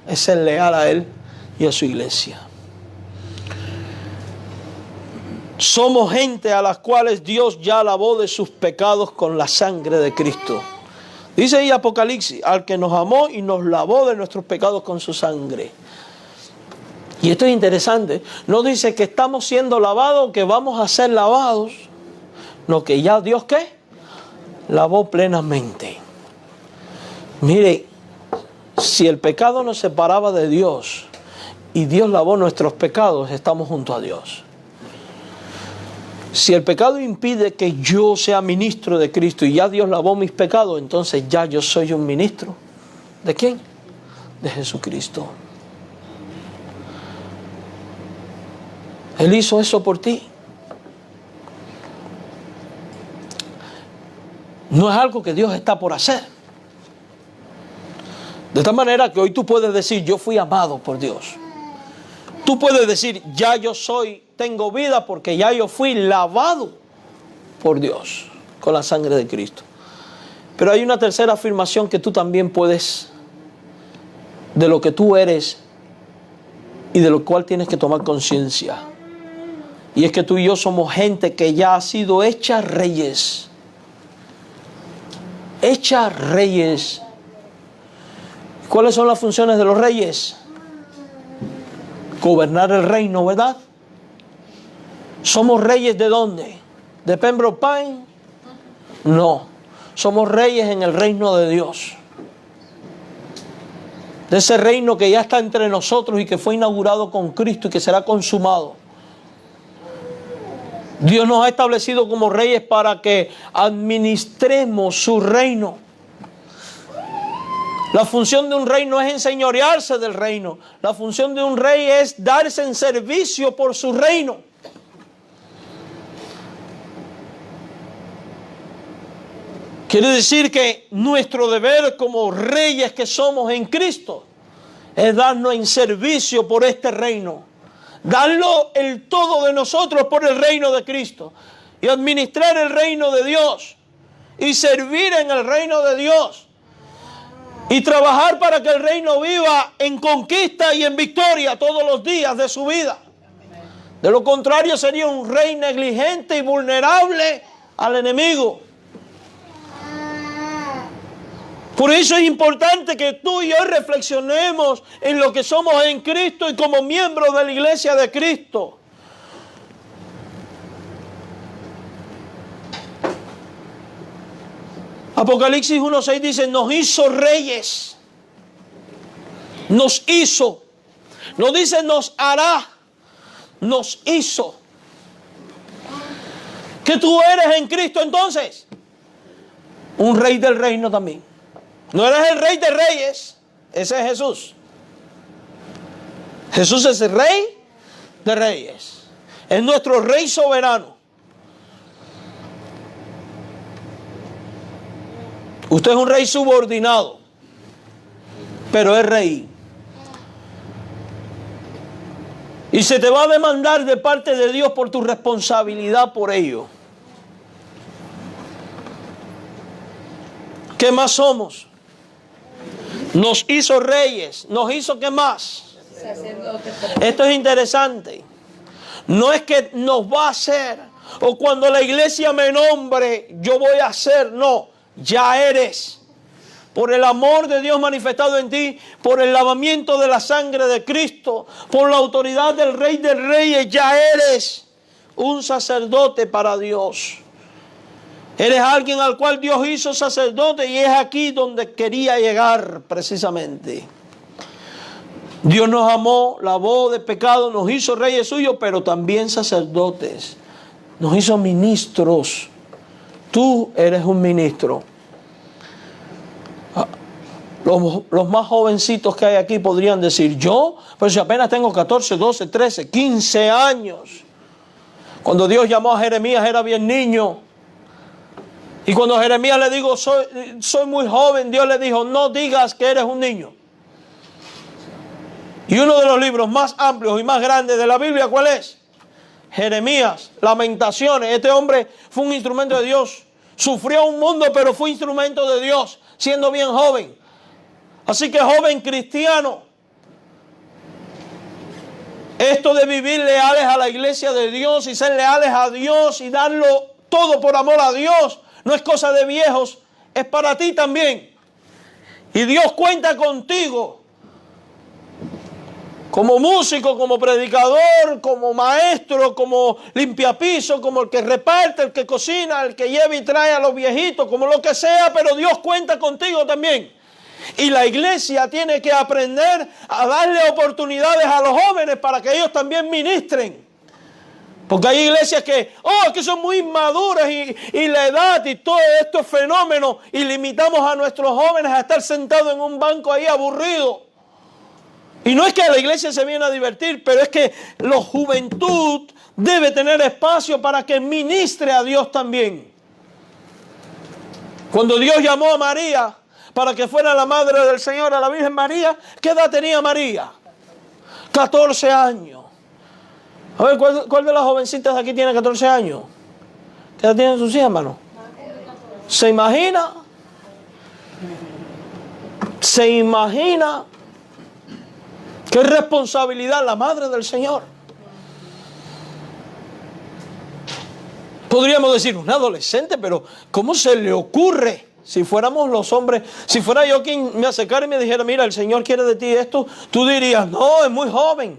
es ser leal a Él y a su iglesia. Somos gente a las cuales Dios ya lavó de sus pecados con la sangre de Cristo. Dice ahí Apocalipsis, al que nos amó y nos lavó de nuestros pecados con su sangre. Y esto es interesante. No dice que estamos siendo lavados, que vamos a ser lavados. No, que ya Dios, ¿qué? Lavó plenamente. Mire, si el pecado nos separaba de Dios y Dios lavó nuestros pecados, estamos junto a Dios. Si el pecado impide que yo sea ministro de Cristo y ya Dios lavó mis pecados, entonces ya yo soy un ministro. ¿De quién? De Jesucristo. Él hizo eso por ti. No es algo que Dios está por hacer. De tal manera que hoy tú puedes decir, yo fui amado por Dios. Tú puedes decir, ya yo tengo vida porque ya yo fui lavado por Dios con la sangre de Cristo. Pero hay una tercera afirmación que tú también puedes, de lo que tú eres y de lo cual tienes que tomar conciencia. Y es que tú y yo somos gente que ya ha sido hecha reyes. Hecha reyes. ¿Cuáles son las funciones de los reyes? Gobernar el reino, ¿verdad? ¿Somos reyes de dónde? ¿De Pembroke Pines? No. Somos reyes en el reino de Dios. De ese reino que ya está entre nosotros y que fue inaugurado con Cristo y que será consumado. Dios nos ha establecido como reyes para que administremos su reino. La función de un rey no es enseñorearse del reino. La función de un rey es darse en servicio por su reino. Quiere decir que nuestro deber como reyes que somos en Cristo es darnos en servicio por este reino. Darlo el todo de nosotros por el reino de Cristo. Y administrar el reino de Dios. Y servir en el reino de Dios. Y trabajar para que el reino viva en conquista y en victoria todos los días de su vida. De lo contrario sería un rey negligente y vulnerable al enemigo. Por eso es importante que tú y yo reflexionemos en lo que somos en Cristo y como miembros de la iglesia de Cristo. Apocalipsis 1:6 dice, nos hizo reyes. Nos hizo. No dice nos hará. Nos hizo. ¿Qué tú eres en Cristo entonces? Un rey del reino también. No eres el rey de reyes. Ese es Jesús. Jesús es el rey de reyes. Es nuestro rey soberano. Usted es un rey subordinado, pero es rey. Y se te va a demandar de parte de Dios por tu responsabilidad por ello. ¿Qué más somos? Nos hizo reyes. ¿Nos hizo qué más?
Sacerdote.
Esto es interesante. No es que nos va a hacer, o cuando la iglesia me nombre, yo voy a hacer. No, ya eres. Por el amor de Dios manifestado en ti, por el lavamiento de la sangre de Cristo, por la autoridad del Rey de Reyes, ya eres un sacerdote para Dios. Eres alguien al cual Dios hizo sacerdote, y es aquí donde quería llegar precisamente. Dios nos amó, lavó de pecado, nos hizo reyes suyos, pero también sacerdotes. Nos hizo ministros. Tú eres un ministro. Los más jovencitos que hay aquí podrían decir, yo, pero si apenas tengo 14, 12, 13, 15 años. Cuando Dios llamó a Jeremías era bien niño. Y cuando Jeremías le dijo, soy muy joven, Dios le dijo, no digas que eres un niño. Y uno de los libros más amplios y más grandes de la Biblia, ¿cuál es? Jeremías, Lamentaciones. Este hombre fue un instrumento de Dios. Sufrió un mundo, pero fue instrumento de Dios, siendo bien joven. Así que, joven cristiano, esto de vivir leales a la iglesia de Dios y ser leales a Dios y darlo todo por amor a Dios, no es cosa de viejos, es para ti también. Y Dios cuenta contigo. Como músico, como predicador, como maestro, como limpiapiso, como el que reparte, el que cocina, el que lleva y trae a los viejitos, como lo que sea, pero Dios cuenta contigo también. Y la iglesia tiene que aprender a darle oportunidades a los jóvenes para que ellos también ministren. Porque hay iglesias que son muy inmaduras y la edad y todos estos fenómenos, y limitamos a nuestros jóvenes a estar sentados en un banco ahí aburridos. Y no es que la iglesia se viene a divertir, pero es que la juventud debe tener espacio para que ministre a Dios también. Cuando Dios llamó a María para que fuera la madre del Señor, a la Virgen María, ¿qué edad tenía María? 14 años. A ver, ¿cuál de las jovencitas de aquí tiene 14 años? ¿Qué edad tienen sus hijas, hermano? ¿Se imagina? ¿Se imagina? ¡Qué responsabilidad la madre del Señor! Podríamos decir un adolescente, pero ¿cómo se le ocurre? Si fuéramos los hombres, si fuera yo quien me acercara y me dijera, mira, el Señor quiere de ti esto, tú dirías, no, es muy joven.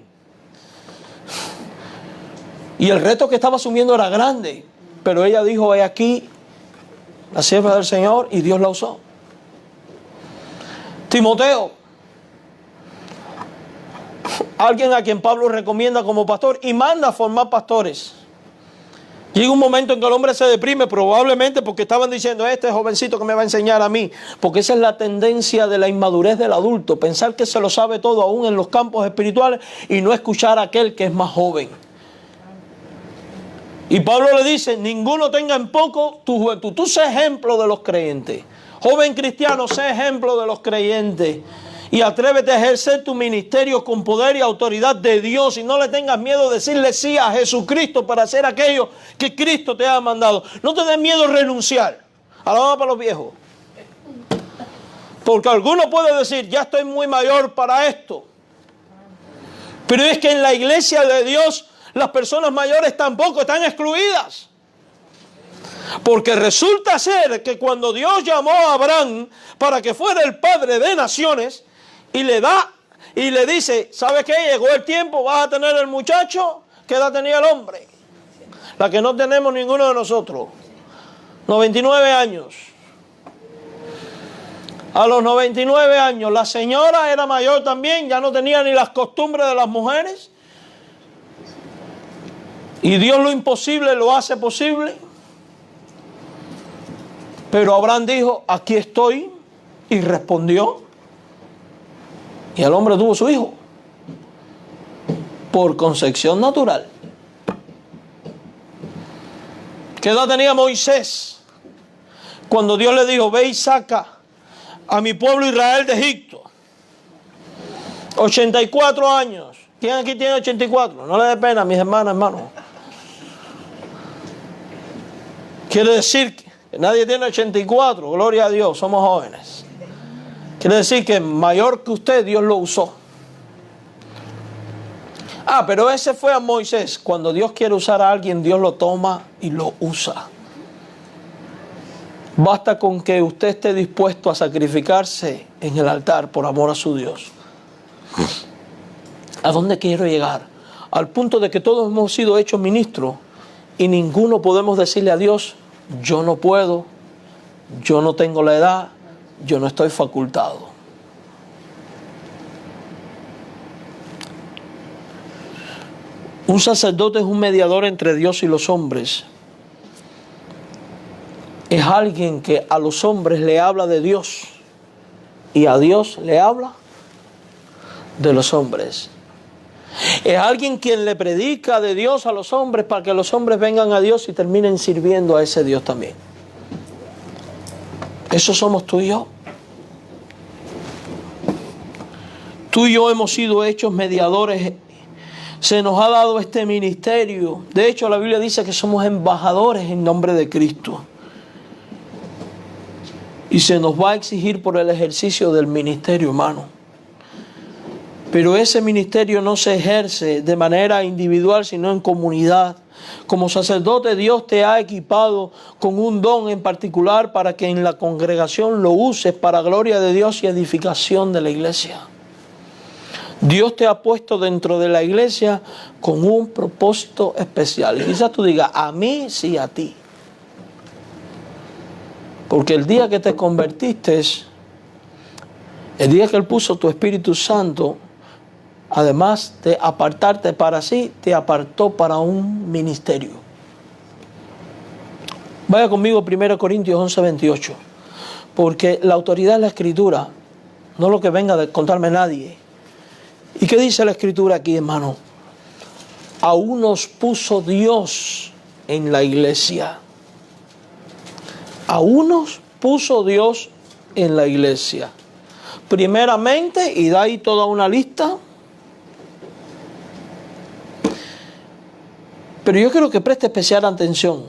Y el reto que estaba asumiendo era grande, pero ella dijo, he aquí, la sierva del Señor, y Dios la usó. Timoteo, alguien a quien Pablo recomienda como pastor y manda a formar pastores. Llega un momento en que el hombre se deprime, probablemente porque estaban diciendo, este jovencito que me va a enseñar a mí, porque esa es la tendencia de la inmadurez del adulto, pensar que se lo sabe todo aún en los campos espirituales y no escuchar a aquel que es más joven. Y Pablo le dice, ninguno tenga en poco tu juventud. Tú sé ejemplo de los creyentes. Joven cristiano, sé ejemplo de los creyentes. Y atrévete a ejercer tu ministerio con poder y autoridad de Dios. Y no le tengas miedo de decirle sí a Jesucristo para hacer aquello que Cristo te ha mandado. No te des miedo a renunciar. Alabama para los viejos. Porque alguno puede decir, ya estoy muy mayor para esto. Pero es que en la iglesia de Dios, las personas mayores tampoco están excluidas. Porque resulta ser que cuando Dios llamó a Abraham para que fuera el padre de naciones, y le da, y le dice, ¿sabe qué? Llegó el tiempo, vas a tener el muchacho. ¿Qué edad tenía el hombre? La que no tenemos ninguno de nosotros. 99 años. A los 99 años, la señora era mayor también, ya no tenía ni las costumbres de las mujeres. Y Dios lo imposible lo hace posible. Pero Abraham dijo, aquí estoy, y respondió. Y el hombre tuvo su hijo por concepción natural. ¿Qué edad tenía Moisés cuando Dios le dijo, ve y saca a mi pueblo Israel de Egipto? 84 años. ¿Quién aquí tiene 84? No le dé pena, mis hermanos. Quiere decir que nadie tiene 84. Gloria a Dios, somos jóvenes. Quiere decir que mayor que usted, Dios lo usó. Ah, pero ese fue a Moisés. Cuando Dios quiere usar a alguien, Dios lo toma y lo usa. Basta con que usted esté dispuesto a sacrificarse en el altar por amor a su Dios. ¿A dónde quiero llegar? Al punto de que todos hemos sido hechos ministros y ninguno podemos decirle a Dios, yo no puedo, yo no tengo la edad, yo no estoy facultado. Un sacerdote es un mediador entre Dios y los hombres. Es alguien que a los hombres le habla de Dios y a Dios le habla de los hombres. Es alguien quien le predica de Dios a los hombres para que los hombres vengan a Dios y terminen sirviendo a ese Dios también. Eso somos tú y yo. Tú y yo hemos sido hechos mediadores. Se nos ha dado este ministerio. De hecho, la Biblia dice que somos embajadores en nombre de Cristo. Y se nos va a exigir por el ejercicio del ministerio humano. Pero ese ministerio no se ejerce de manera individual, sino en comunidad. Como sacerdote, Dios te ha equipado con un don en particular para que en la congregación lo uses para gloria de Dios y edificación de la iglesia. Dios te ha puesto dentro de la iglesia con un propósito especial. Y quizás tú digas, a mí sí, a ti. Porque el día que te convertiste, el día que Él puso tu Espíritu Santo, además de apartarte para sí, te apartó para un ministerio. Vaya conmigo 1 Corintios 11:28. Porque la autoridad es la Escritura, no lo que venga de contarme nadie. ¿Y qué dice la Escritura aquí, hermano? Aún nos puso Dios en la iglesia. Aún nos puso Dios en la iglesia. Primeramente, y da ahí toda una lista. Pero yo quiero que preste especial atención.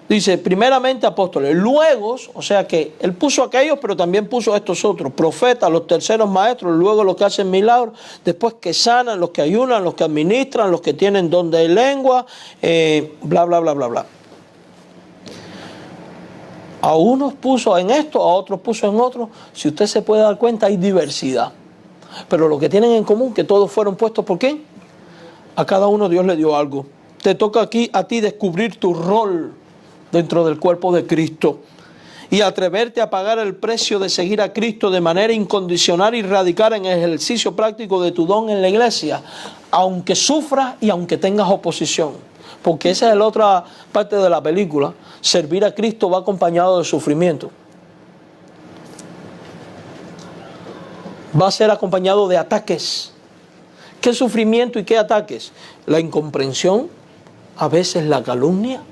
Dice, primeramente apóstoles, luego, o sea que Él puso aquellos, pero también puso a estos otros, profetas, los terceros maestros, luego los que hacen milagros, después que sanan, los que ayunan, los que administran, los que tienen don de lengua, bla, bla, bla, bla, bla. A unos puso en esto, a otros puso en otro. Si usted se puede dar cuenta, hay diversidad. Pero lo que tienen en común, que todos fueron puestos, ¿por qué? A cada uno Dios le dio algo. Te toca aquí a ti descubrir tu rol dentro del cuerpo de Cristo y atreverte a pagar el precio de seguir a Cristo de manera incondicional y radical en el ejercicio práctico de tu don en la iglesia, aunque sufras y aunque tengas oposición. Porque esa es la otra parte de la película. Servir a Cristo va acompañado de sufrimiento. Va a ser acompañado de ataques. ¿Qué sufrimiento y qué ataques? La incomprensión, a veces la calumnia.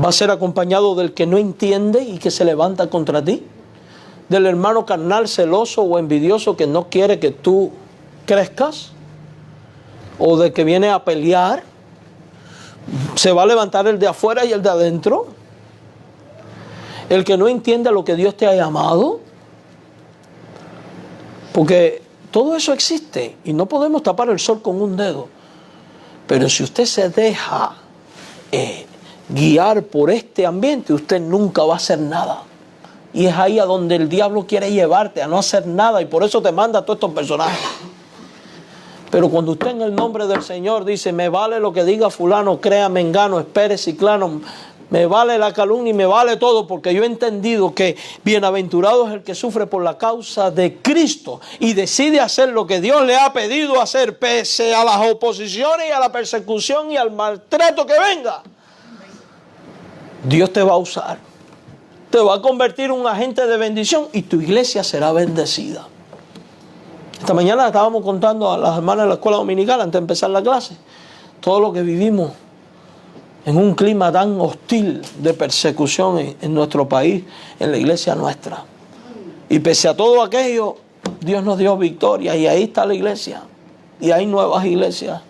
Va a ser acompañado del que no entiende y que se levanta contra ti. Del hermano carnal, celoso o envidioso que no quiere que tú crezcas. O de que viene a pelear. Se va a levantar el de afuera y el de adentro. El que no entiende lo que Dios te ha llamado. Porque todo eso existe y no podemos tapar el sol con un dedo. Pero si usted se deja guiar por este ambiente, usted nunca va a hacer nada. Y es ahí a donde el diablo quiere llevarte, a no hacer nada. Y por eso te manda a todos estos personajes. Pero cuando usted en el nombre del Señor dice, me vale lo que diga fulano, crea mengano, espere ciclano, me vale la calumnia y me vale todo, porque yo he entendido que bienaventurado es el que sufre por la causa de Cristo y decide hacer lo que Dios le ha pedido hacer, pese a las oposiciones y a la persecución y al maltrato que venga. Dios te va a usar, te va a convertir en un agente de bendición y tu iglesia será bendecida. Esta mañana estábamos contando a las hermanas de la escuela dominical antes de empezar la clase todo lo que vivimos en un clima tan hostil de persecución en nuestro país, en la iglesia nuestra. Y pese a todo aquello, Dios nos dio victoria y ahí está la iglesia y hay nuevas iglesias.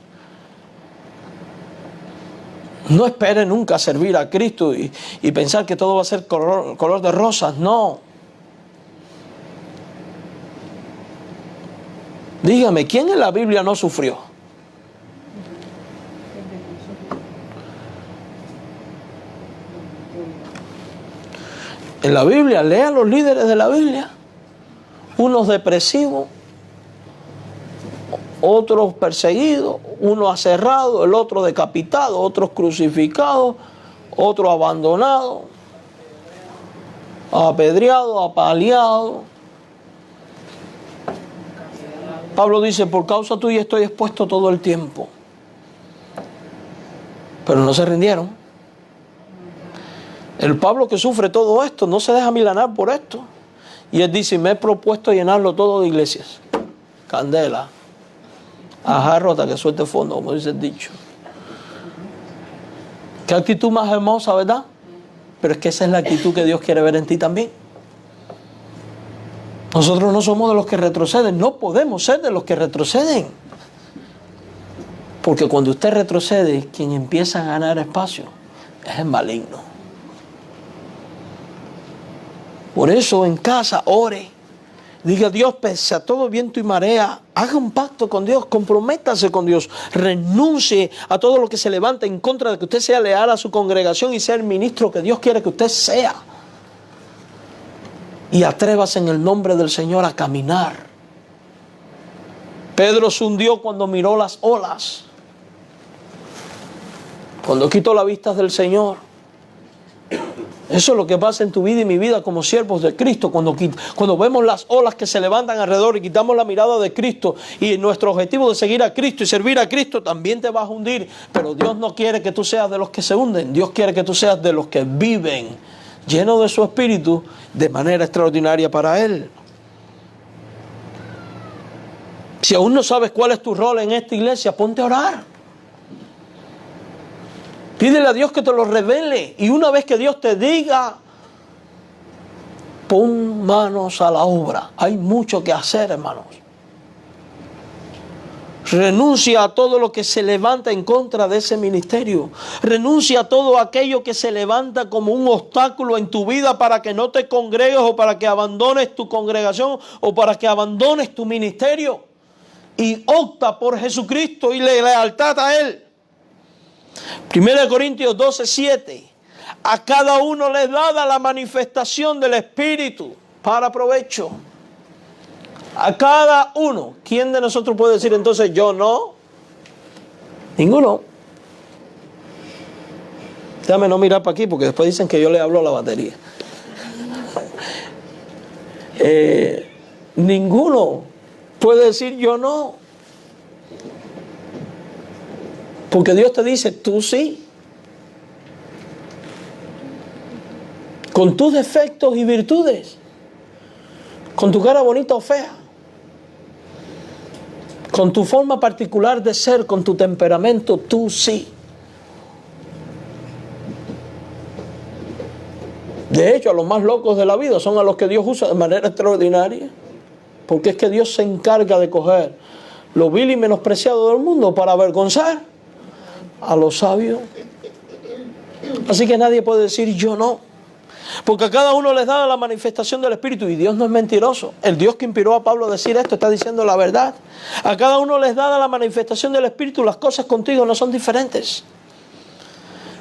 No espere nunca servir a Cristo y pensar que todo va a ser color de rosas, no. Dígame, ¿quién en la Biblia no sufrió? En la Biblia, lean los líderes de la Biblia. Unos depresivos, otros perseguidos, uno aserrado, el otro decapitado, otros crucificados, otro abandonado, apedreado, apaleado. Pablo dice, por causa tuya estoy expuesto todo el tiempo. Pero no se rindieron. El Pablo que sufre todo esto no se deja milanar por esto. Y él dice, me he propuesto llenarlo todo de iglesias. Candela. A jarro hasta que suelte fondo, como dice el dicho. Qué actitud más hermosa, ¿verdad? Pero es que esa es la actitud que Dios quiere ver en ti también. Nosotros no somos de los que retroceden, no podemos ser de los que retroceden. Porque cuando usted retrocede, quien empieza a ganar espacio es el maligno. Por eso en casa ore. Diga, Dios, pese a todo viento y marea, haga un pacto con Dios, comprométase con Dios, renuncie a todo lo que se levanta en contra de que usted sea leal a su congregación y sea el ministro que Dios quiere que usted sea. Y atrévase en el nombre del Señor a caminar. Pedro se hundió cuando miró las olas, cuando quitó la vista del Señor. Eso es lo que pasa en tu vida y mi vida como siervos de Cristo. Cuando vemos las olas que se levantan alrededor y quitamos la mirada de Cristo y nuestro objetivo de seguir a Cristo y servir a Cristo, también te vas a hundir. Pero Dios no quiere que tú seas de los que se hunden. Dios quiere que tú seas de los que viven llenos de su Espíritu de manera extraordinaria para Él. Si aún no sabes cuál es tu rol en esta iglesia, ponte a orar. Pídele a Dios que te lo revele. Y una vez que Dios te diga, pon manos a la obra. Hay mucho que hacer, hermanos. Renuncia a todo lo que se levanta en contra de ese ministerio. Renuncia a todo aquello que se levanta como un obstáculo en tu vida para que no te congregues o para que abandones tu congregación o para que abandones tu ministerio. Y opta por Jesucristo y lealtad a Él. 1 Corintios 12:7. A cada uno le es dada la manifestación del Espíritu para provecho. A cada uno. ¿Quién de nosotros puede decir entonces yo no? Ninguno. Déjame no mirar para aquí porque después dicen que yo le hablo a la batería. Ninguno puede decir yo no. Porque Dios te dice, tú sí. Con tus defectos y virtudes. Con tu cara bonita o fea. Con tu forma particular de ser, con tu temperamento, tú sí. De hecho, a los más locos de la vida son a los que Dios usa de manera extraordinaria. Porque es que Dios se encarga de coger lo vil y menospreciado del mundo para avergonzar a los sabios. Así que nadie puede decir yo no. Porque a cada uno les da la manifestación del Espíritu. Y Dios no es mentiroso. El Dios que inspiró a Pablo a decir esto está diciendo la verdad. A cada uno les da la manifestación del Espíritu. Las cosas contigo no son diferentes.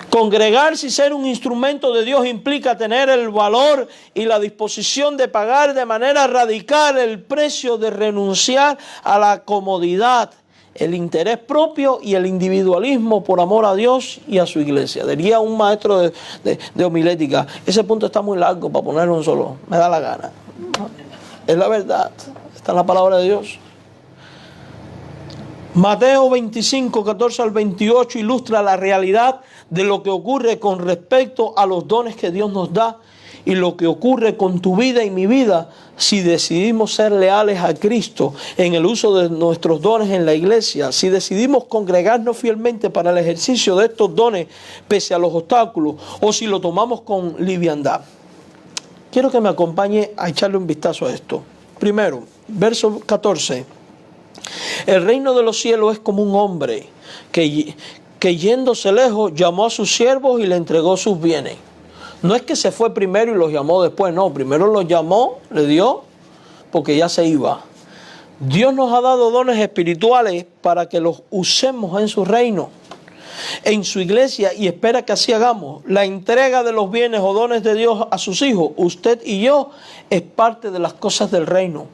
Congregarse y ser un instrumento de Dios implica tener el valor y la disposición de pagar de manera radical el precio de renunciar a la comodidad, el interés propio y el individualismo por amor a Dios y a su iglesia. Diría un maestro de homilética, ese punto está muy largo para ponerlo en solo, me da la gana. Es la verdad, está en la palabra de Dios. Mateo 25, 14 al 28 ilustra la realidad de lo que ocurre con respecto a los dones que Dios nos da y lo que ocurre con tu vida y mi vida si decidimos ser leales a Cristo en el uso de nuestros dones en la iglesia, si decidimos congregarnos fielmente para el ejercicio de estos dones pese a los obstáculos o si lo tomamos con liviandad. Quiero que me acompañe a echarle un vistazo a esto. Primero, verso 14. El reino de los cielos es como un hombre que yéndose lejos llamó a sus siervos y le entregó sus bienes. No es que se fue primero y los llamó después, no. Primero los llamó, le dio, porque ya se iba. Dios nos ha dado dones espirituales para que los usemos en su reino, en su iglesia, y espera que así hagamos. La entrega de los bienes o dones de Dios a sus hijos, usted y yo, es parte de las cosas del reino.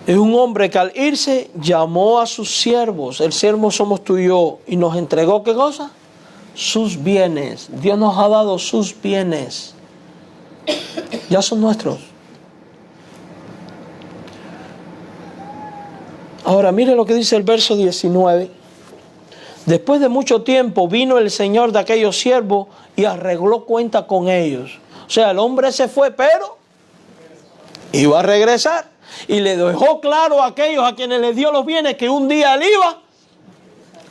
Es un hombre que al irse llamó a sus siervos, el siervo somos tú y yo, y nos entregó ¿qué cosa? Sus bienes. Dios nos ha dado sus bienes. Ya son nuestros. Ahora mire lo que dice el verso 19. Después de mucho tiempo vino el señor de aquellos siervos y arregló cuenta con ellos. O sea, el hombre se fue, pero iba a regresar. Y le dejó claro a aquellos a quienes les dio los bienes que un día él iba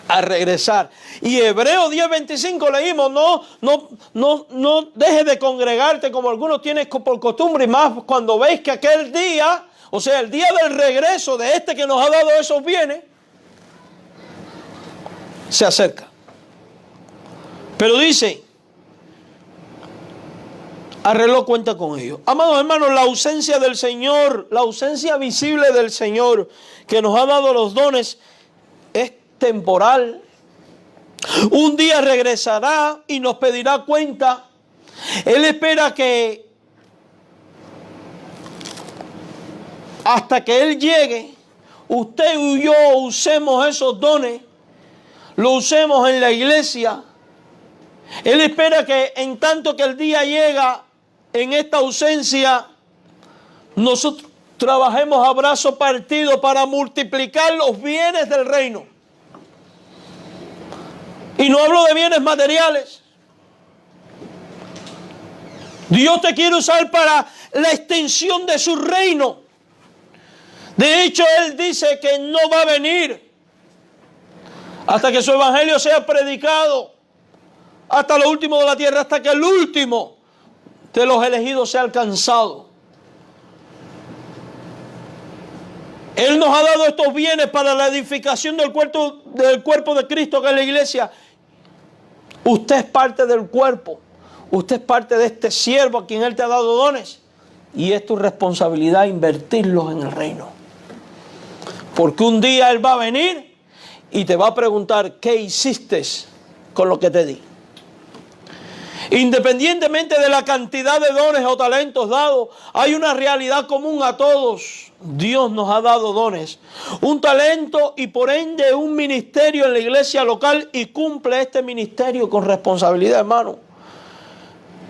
a regresar. Y Hebreos 10:25 leímos, no dejes de congregarte como algunos tienen por costumbre, y más cuando veis que aquel día, o sea, el día del regreso de este que nos ha dado esos bienes, se acerca. Pero dice, arregló cuenta con ellos. Amados hermanos, la ausencia del Señor, la ausencia visible del Señor que nos ha dado los dones es temporal. Un día regresará y nos pedirá cuenta. Él espera que hasta que Él llegue, usted y yo usemos esos dones, lo usemos en la iglesia. Él espera que en tanto que el día llega, en esta ausencia, nosotros trabajemos a brazo partido para multiplicar los bienes del reino. Y no hablo de bienes materiales. Dios te quiere usar para la extensión de su reino. De hecho, Él dice que no va a venir hasta que su evangelio sea predicado hasta lo último de la tierra, hasta que el último de los elegidos sea alcanzado. Él nos ha dado estos bienes para la edificación del cuerpo de Cristo, que es la iglesia. Usted es parte del cuerpo. Usted es parte de este siervo a quien Él te ha dado dones. Y es tu responsabilidad invertirlos en el reino. Porque un día Él va a venir y te va a preguntar, ¿qué hiciste con lo que te di? Independientemente de la cantidad de dones o talentos dados, hay una realidad común a todos. Dios nos ha dado dones, un talento y por ende un ministerio en la iglesia local, y cumple este ministerio con responsabilidad, hermano.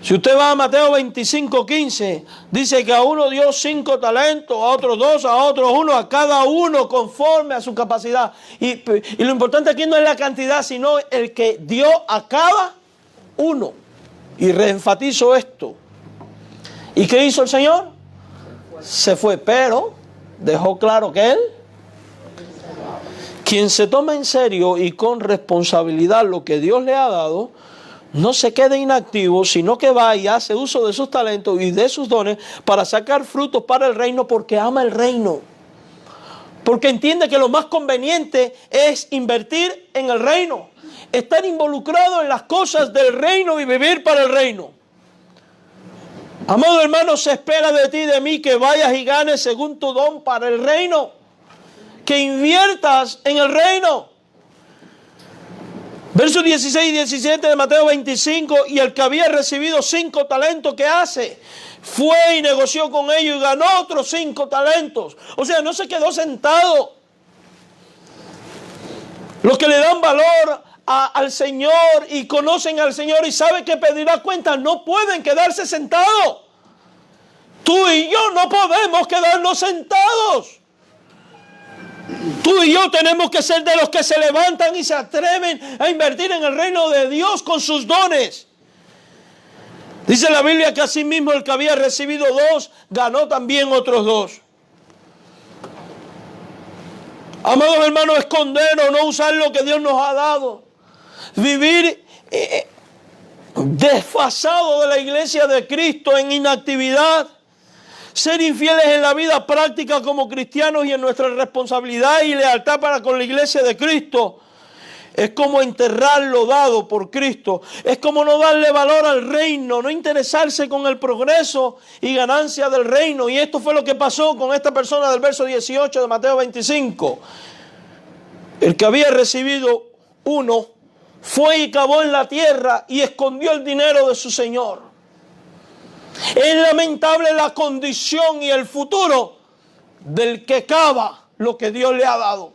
Si usted va a Mateo 25:15, dice que a uno dio 5 talentos, a otros 2, a otros 1, a cada uno conforme a su capacidad. Y lo importante aquí no es la cantidad, sino el que dio a cada uno. Y reenfatizo esto. ¿Y qué hizo el Señor? Se fue, pero dejó claro que Él, quien se toma en serio y con responsabilidad lo que Dios le ha dado, no se quede inactivo, sino que va y hace uso de sus talentos y de sus dones para sacar frutos para el reino, porque ama el reino. Porque entiende que lo más conveniente es invertir en el reino, estar involucrado en las cosas del reino y vivir para el reino. Amado hermano, se espera de ti y de mí que vayas y ganes según tu don para el reino, que inviertas en el reino. Versos 16 y 17 de Mateo 25, y el que había recibido 5 talentos, ¿qué hace? Fue y negoció con ellos y ganó otros 5 talentos. O sea, no se quedó sentado. Los que le dan valor al Señor y conocen al Señor y saben que pedirá cuenta, no pueden quedarse sentados. Tú y yo no podemos quedarnos sentados. Tú y yo tenemos que ser de los que se levantan y se atreven a invertir en el reino de Dios con sus dones. Dice la Biblia que asimismo el que había recibido 2, ganó también otros 2. Amados hermanos, esconder o no usar lo que Dios nos ha dado. Vivir desfasado de la iglesia de Cristo en inactividad. Ser infieles en la vida práctica como cristianos y en nuestra responsabilidad y lealtad para con la iglesia de Cristo. Es como enterrar lo dado por Cristo. Es como no darle valor al reino, no interesarse con el progreso y ganancia del reino. Y esto fue lo que pasó con esta persona del verso 18 de Mateo 25. El que había recibido uno fue y cavó en la tierra y escondió el dinero de su señor. Es lamentable la condición y el futuro del que cava lo que Dios le ha dado.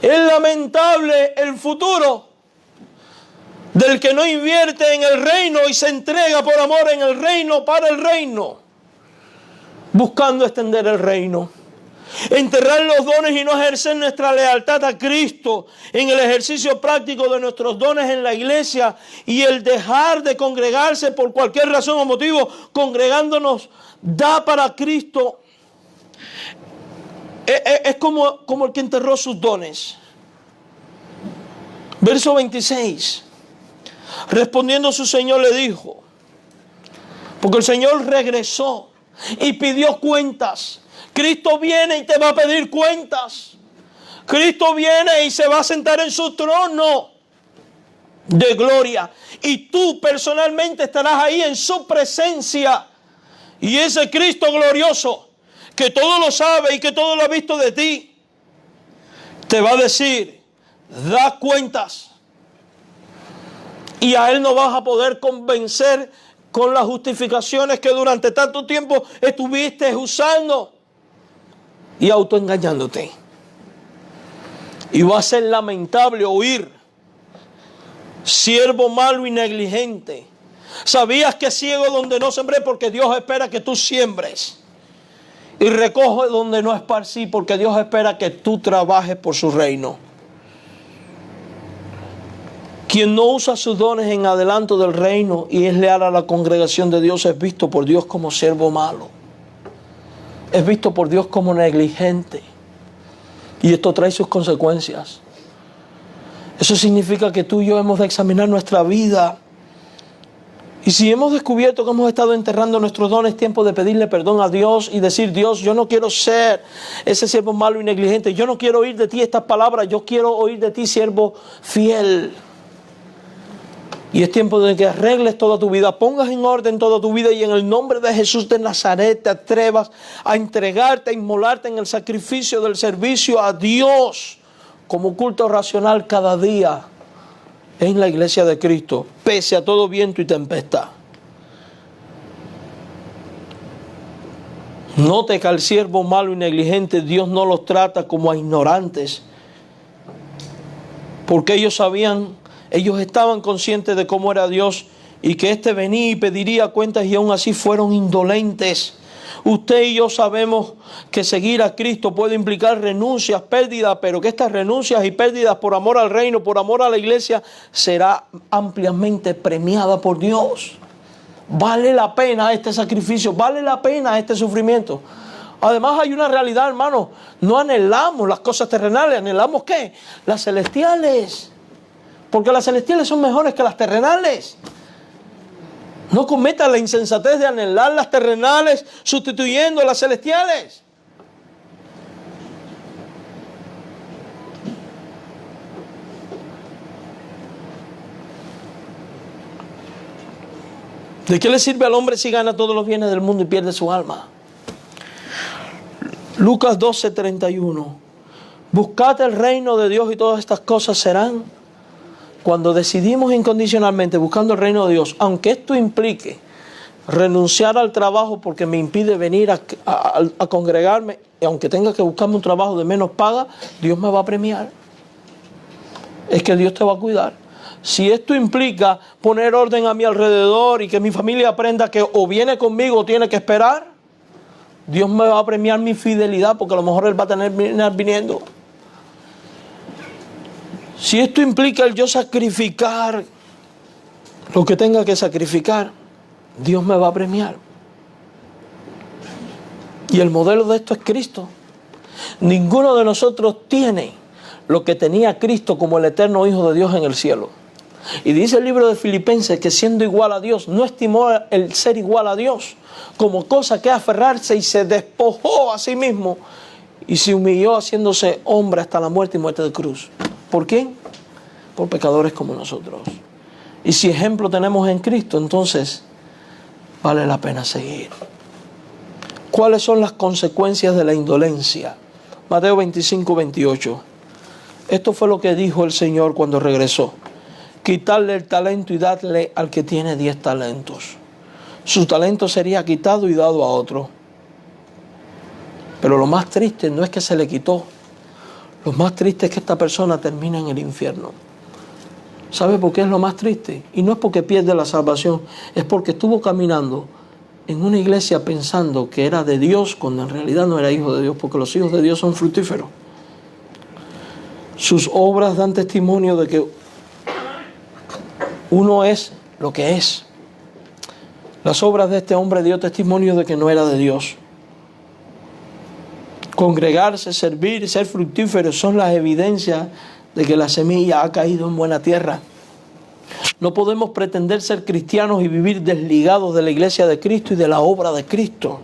Es lamentable el futuro del que no invierte en el reino y se entrega por amor en el reino, para el reino, buscando extender el reino. Enterrar los dones y no ejercer nuestra lealtad a Cristo en el ejercicio práctico de nuestros dones en la iglesia y el dejar de congregarse por cualquier razón o motivo, congregándonos, da para Cristo. Es como el que enterró sus dones. Verso 26. Respondiendo su Señor le dijo, porque el Señor regresó y pidió cuentas. Cristo viene y te va a pedir cuentas. Cristo viene y se va a sentar en su trono de gloria. Y tú personalmente estarás ahí en su presencia. Y ese Cristo glorioso, que todo lo sabe y que todo lo ha visto de ti, te va a decir, da cuentas. Y a Él no vas a poder convencer con las justificaciones que durante tanto tiempo estuviste usando y autoengañándote. Y va a ser lamentable oír, siervo malo y negligente, sabías que ciego donde no sembré, porque Dios espera que tú siembres. Y recoge donde no esparcí, porque Dios espera que tú trabajes por su reino. Quien no usa sus dones en adelanto del reino y es leal a la congregación de Dios es visto por Dios como siervo malo. Es visto por Dios como negligente. Y esto trae sus consecuencias. Eso significa que tú y yo hemos de examinar nuestra vida. Y si hemos descubierto que hemos estado enterrando nuestros dones, es tiempo de pedirle perdón a Dios y decir, Dios, yo no quiero ser ese siervo malo y negligente. Yo no quiero oír de ti estas palabras. Yo quiero oír de ti, siervo fiel. Y es tiempo de que arregles toda tu vida, pongas en orden toda tu vida y en el nombre de Jesús de Nazaret te atrevas a entregarte, a inmolarte en el sacrificio del servicio a Dios como culto racional cada día en la iglesia de Cristo, pese a todo viento y tempestad. Note que al siervo malo y negligente Dios no los trata como a ignorantes, porque ellos estaban conscientes de cómo era Dios y que éste venía y pediría cuentas y aún así fueron indolentes. Usted y yo sabemos que seguir a Cristo puede implicar renuncias, pérdidas, pero que estas renuncias y pérdidas por amor al reino, por amor a la iglesia, será ampliamente premiada por Dios. Vale la pena este sacrificio, vale la pena este sufrimiento. Además hay una realidad, hermano, no anhelamos las cosas terrenales, anhelamos ¿qué? Las celestiales. Porque las celestiales son mejores que las terrenales. No cometas la insensatez de anhelar las terrenales sustituyendo las celestiales. ¿De qué le sirve al hombre si gana todos los bienes del mundo y pierde su alma? Lucas 12:31. Buscad el reino de Dios y todas estas cosas serán. Cuando decidimos incondicionalmente buscando el reino de Dios, aunque esto implique renunciar al trabajo porque me impide venir a congregarme, y aunque tenga que buscarme un trabajo de menos paga, Dios me va a premiar. Es que Dios te va a cuidar. Si esto implica poner orden a mi alrededor y que mi familia aprenda que o viene conmigo o tiene que esperar, Dios me va a premiar mi fidelidad porque a lo mejor Él va a terminar viniendo. Si esto implica el yo sacrificar lo que tenga que sacrificar, Dios me va a premiar. Y el modelo de esto es Cristo. Ninguno de nosotros tiene lo que tenía Cristo como el eterno Hijo de Dios en el cielo. Y dice el libro de Filipenses que siendo igual a Dios, no estimó el ser igual a Dios como cosa que aferrarse y se despojó a sí mismo y se humilló haciéndose hombre hasta la muerte y muerte de cruz. ¿Por quién? Por pecadores como nosotros. Y si ejemplo tenemos en Cristo, entonces vale la pena seguir. ¿Cuáles son las consecuencias de la indolencia? Mateo 25, 28. Esto fue lo que dijo el Señor cuando regresó. Quitarle el talento y darle al que tiene 10 talentos. Su talento sería quitado y dado a otro. Pero lo más triste no es que se le quitó. Lo más triste es que esta persona termina en el infierno. ¿Sabe por qué es lo más triste? Y no es porque pierde la salvación, es porque estuvo caminando en una iglesia pensando que era de Dios, cuando en realidad no era hijo de Dios, porque los hijos de Dios son fructíferos. Sus obras dan testimonio de que uno es lo que es. Las obras de este hombre dio testimonio de que no era de Dios. Congregarse, servir, ser fructíferos son las evidencias de que la semilla ha caído en buena tierra. No podemos pretender ser cristianos y vivir desligados de la iglesia de Cristo y de la obra de Cristo.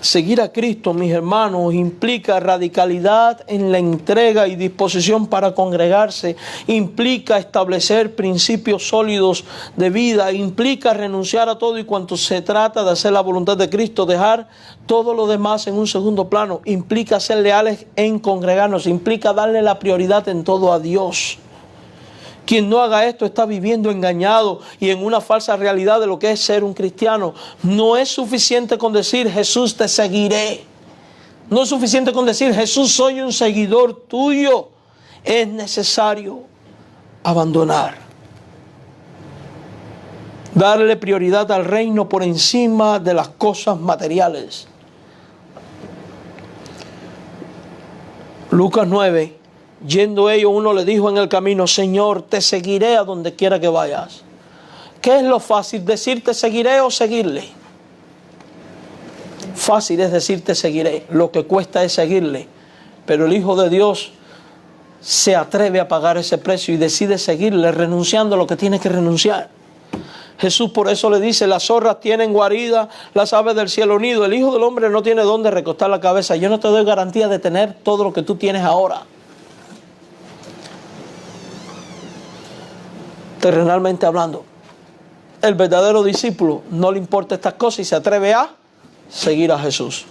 Seguir a Cristo, mis hermanos, implica radicalidad en la entrega y disposición para congregarse, implica establecer principios sólidos de vida, implica renunciar a todo y cuanto se trata de hacer la voluntad de Cristo, dejar todo lo demás en un segundo plano, implica ser leales en congregarnos, implica darle la prioridad en todo a Dios. Quien no haga esto está viviendo engañado y en una falsa realidad de lo que es ser un cristiano. No es suficiente con decir Jesús te seguiré. No es suficiente con decir Jesús soy un seguidor tuyo. Es necesario abandonar. Darle prioridad al reino por encima de las cosas materiales. Lucas 9. Yendo ellos, uno le dijo en el camino, Señor, te seguiré a donde quiera que vayas. ¿Qué es lo fácil? ¿Decir te seguiré o seguirle? Fácil es decir te seguiré. Lo que cuesta es seguirle. Pero el Hijo de Dios se atreve a pagar ese precio y decide seguirle, renunciando a lo que tiene que renunciar. Jesús por eso le dice, las zorras tienen guarida, las aves del cielo nido. El Hijo del Hombre no tiene dónde recostar la cabeza. Yo no te doy garantía de tener todo lo que tú tienes ahora. Terrenalmente hablando, el verdadero discípulo no le importa estas cosas y se atreve a seguir a Jesús,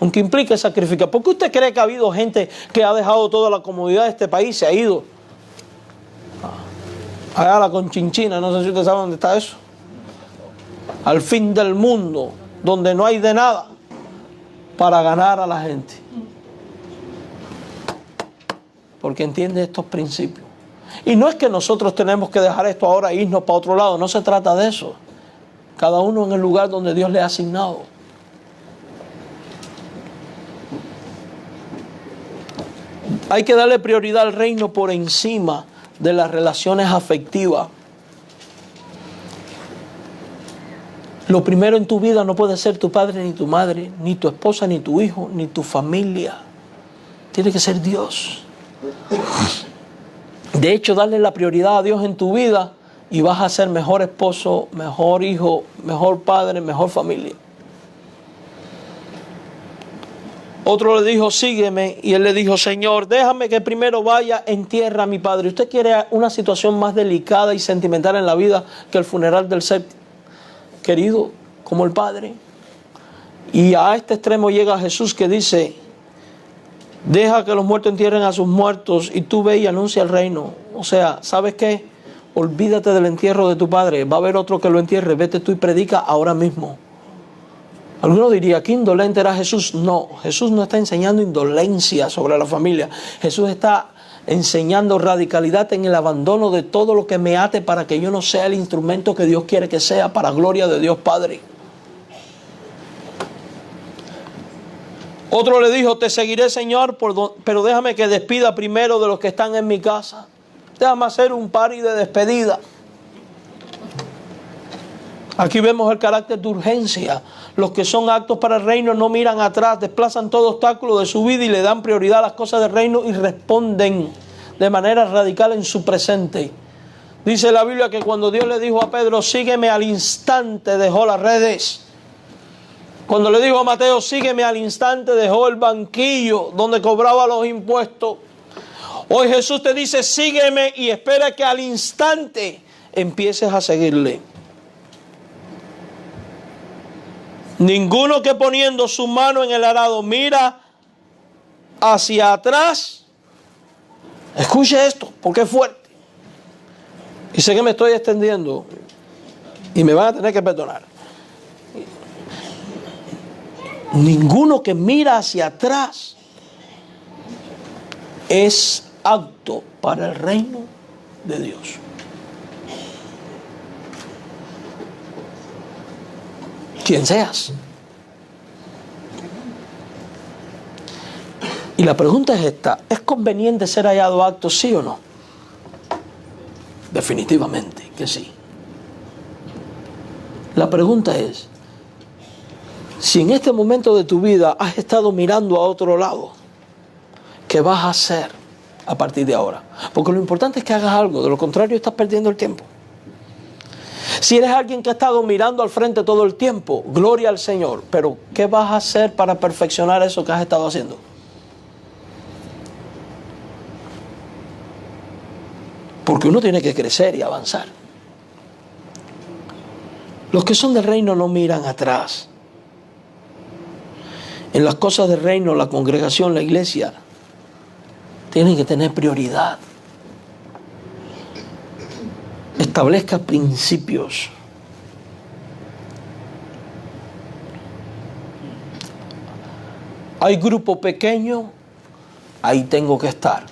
aunque implique sacrificar. ¿Por qué usted cree que ha habido gente que ha dejado toda la comodidad de este país, se ha ido allá a la Conchinchina, no sé si usted sabe dónde está eso, al fin del mundo, donde no hay de nada, para ganar a la gente? Porque entiende estos principios. Y no es que nosotros tenemos que dejar esto ahora e irnos para otro lado, no se trata de eso. Cada uno en el lugar donde Dios le ha asignado. Hay que darle prioridad al reino por encima de las relaciones afectivas. Lo primero en tu vida no puede ser tu padre ni tu madre, ni tu esposa ni tu hijo, ni tu familia. Tiene que ser Dios. De hecho, darle la prioridad a Dios en tu vida y vas a ser mejor esposo, mejor hijo, mejor padre, mejor familia. Otro le dijo, sígueme, y él le dijo, Señor, déjame que primero vaya en tierra a mi padre. ¿Usted quiere una situación más delicada y sentimental en la vida que el funeral del ser querido como el padre? Y a este extremo llega Jesús que dice, deja que los muertos entierren a sus muertos y tú ve y anuncia el reino. O sea, ¿sabes qué? Olvídate del entierro de tu padre. Va a haber otro que lo entierre. Vete tú y predica ahora mismo. Alguno diría, ¿qué indolente era Jesús? No, Jesús no está enseñando indolencia sobre la familia. Jesús está enseñando radicalidad en el abandono de todo lo que me ate para que yo no sea el instrumento que Dios quiere que sea para gloria de Dios Padre. Otro le dijo, te seguiré, Señor, pero déjame que despida primero de los que están en mi casa. Déjame hacer un party de despedida. Aquí vemos el carácter de urgencia. Los que son aptos para el reino no miran atrás, desplazan todo obstáculo de su vida y le dan prioridad a las cosas del reino y responden de manera radical en su presente. Dice la Biblia que cuando Dios le dijo a Pedro, sígueme, al instante dejó las redes. Cuando le dijo a Mateo, sígueme, al instante dejó el banquillo donde cobraba los impuestos. Hoy Jesús te dice, sígueme, y espera que al instante empieces a seguirle. Ninguno que poniendo su mano en el arado mira hacia atrás. Escuche esto, porque es fuerte. Y sé que me estoy extendiendo y me van a tener que perdonar. Ninguno que mira hacia atrás es apto para el reino de Dios. Quien seas. Y la pregunta es esta: ¿es conveniente ser hallado apto, sí o no? Definitivamente que sí. La pregunta es, si en este momento de tu vida has estado mirando a otro lado, ¿qué vas a hacer a partir de ahora? Porque lo importante es que hagas algo, de lo contrario estás perdiendo el tiempo. Si eres alguien que ha estado mirando al frente todo el tiempo, gloria al Señor, pero ¿qué vas a hacer para perfeccionar eso que has estado haciendo? Porque uno tiene que crecer y avanzar. Los que son del reino no miran atrás. En las cosas del reino, la congregación, la iglesia, tienen que tener prioridad. Establezca principios. Hay grupo pequeño, ahí tengo que estar.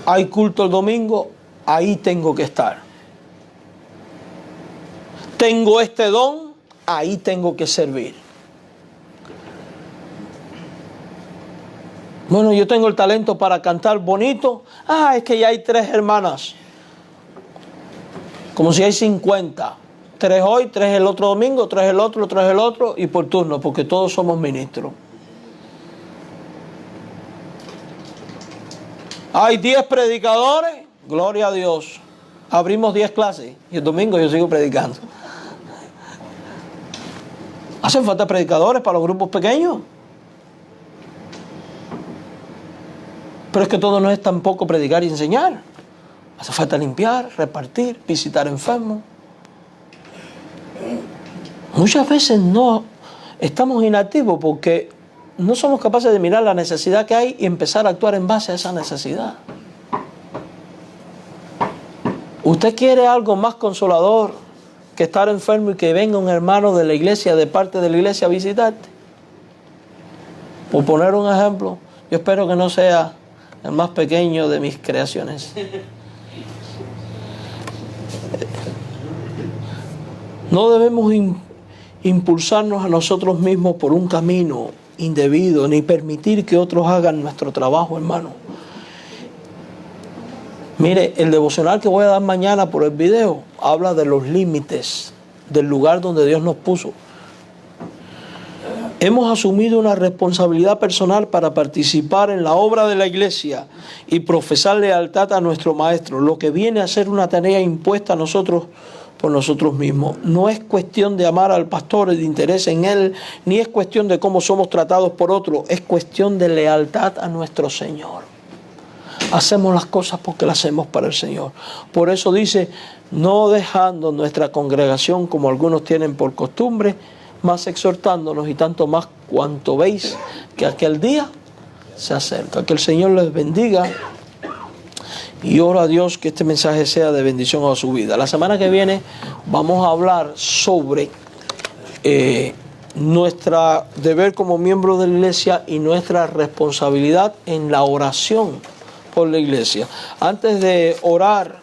Hay culto el domingo, ahí tengo que estar. Tengo este don, ahí tengo que servir. Bueno, yo tengo el talento para cantar bonito. Es que ya hay 3 hermanas. Como si hay 50. 3 hoy, 3 el otro domingo, 3 el otro, 3 el otro, y por turno, porque todos somos ministros. Hay 10 predicadores, gloria a Dios. Abrimos 10 clases y el domingo yo sigo predicando. ¿Hacen falta predicadores para los grupos pequeños? Pero es que todo no es tampoco predicar y enseñar. Hace falta limpiar, repartir, visitar enfermos. Muchas veces no estamos inactivos porque no somos capaces de mirar la necesidad que hay y empezar a actuar en base a esa necesidad. ¿Usted quiere algo más consolador que estar enfermo y que venga un hermano de la iglesia, de parte de la iglesia, a visitarte? Por poner un ejemplo, yo espero que no sea el más pequeño de mis creaciones. No debemos impulsarnos a nosotros mismos por un camino indebido, ni permitir que otros hagan nuestro trabajo, hermano. Mire, el devocional que voy a dar mañana por el video habla de los límites del lugar donde Dios nos puso. Hemos asumido una responsabilidad personal para participar en la obra de la iglesia y profesar lealtad a nuestro maestro, lo que viene a ser una tarea impuesta a nosotros por nosotros mismos. No es cuestión de amar al pastor y de interés en él, ni es cuestión de cómo somos tratados por otros, es cuestión de lealtad a nuestro Señor. Hacemos las cosas porque las hacemos para el Señor. Por eso dice, no dejando nuestra congregación como algunos tienen por costumbre, más exhortándonos y tanto más cuanto veis que aquel día se acerca. Que el Señor les bendiga y oro a Dios que este mensaje sea de bendición a su vida. La semana que viene vamos a hablar sobre nuestra deber como miembros de la iglesia y nuestra responsabilidad en la oración por la iglesia. Antes de orar,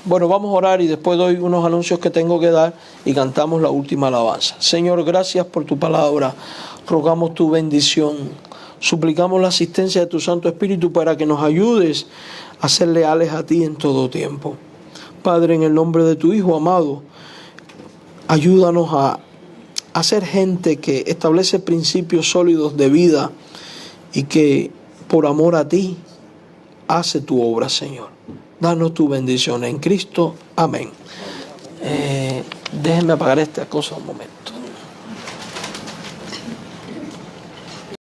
bueno, vamos a orar y después doy unos anuncios que tengo que dar y cantamos la última alabanza. Señor, gracias por tu palabra. Rogamos tu bendición. Suplicamos la asistencia de tu Santo Espíritu para que nos ayudes a ser leales a ti en todo tiempo. Padre, en el nombre de tu Hijo amado, ayúdanos a ser gente que establece principios sólidos de vida y que por amor a ti hace tu obra, Señor. Danos tu bendición en Cristo. Amén. Déjenme apagar esta cosa un momento.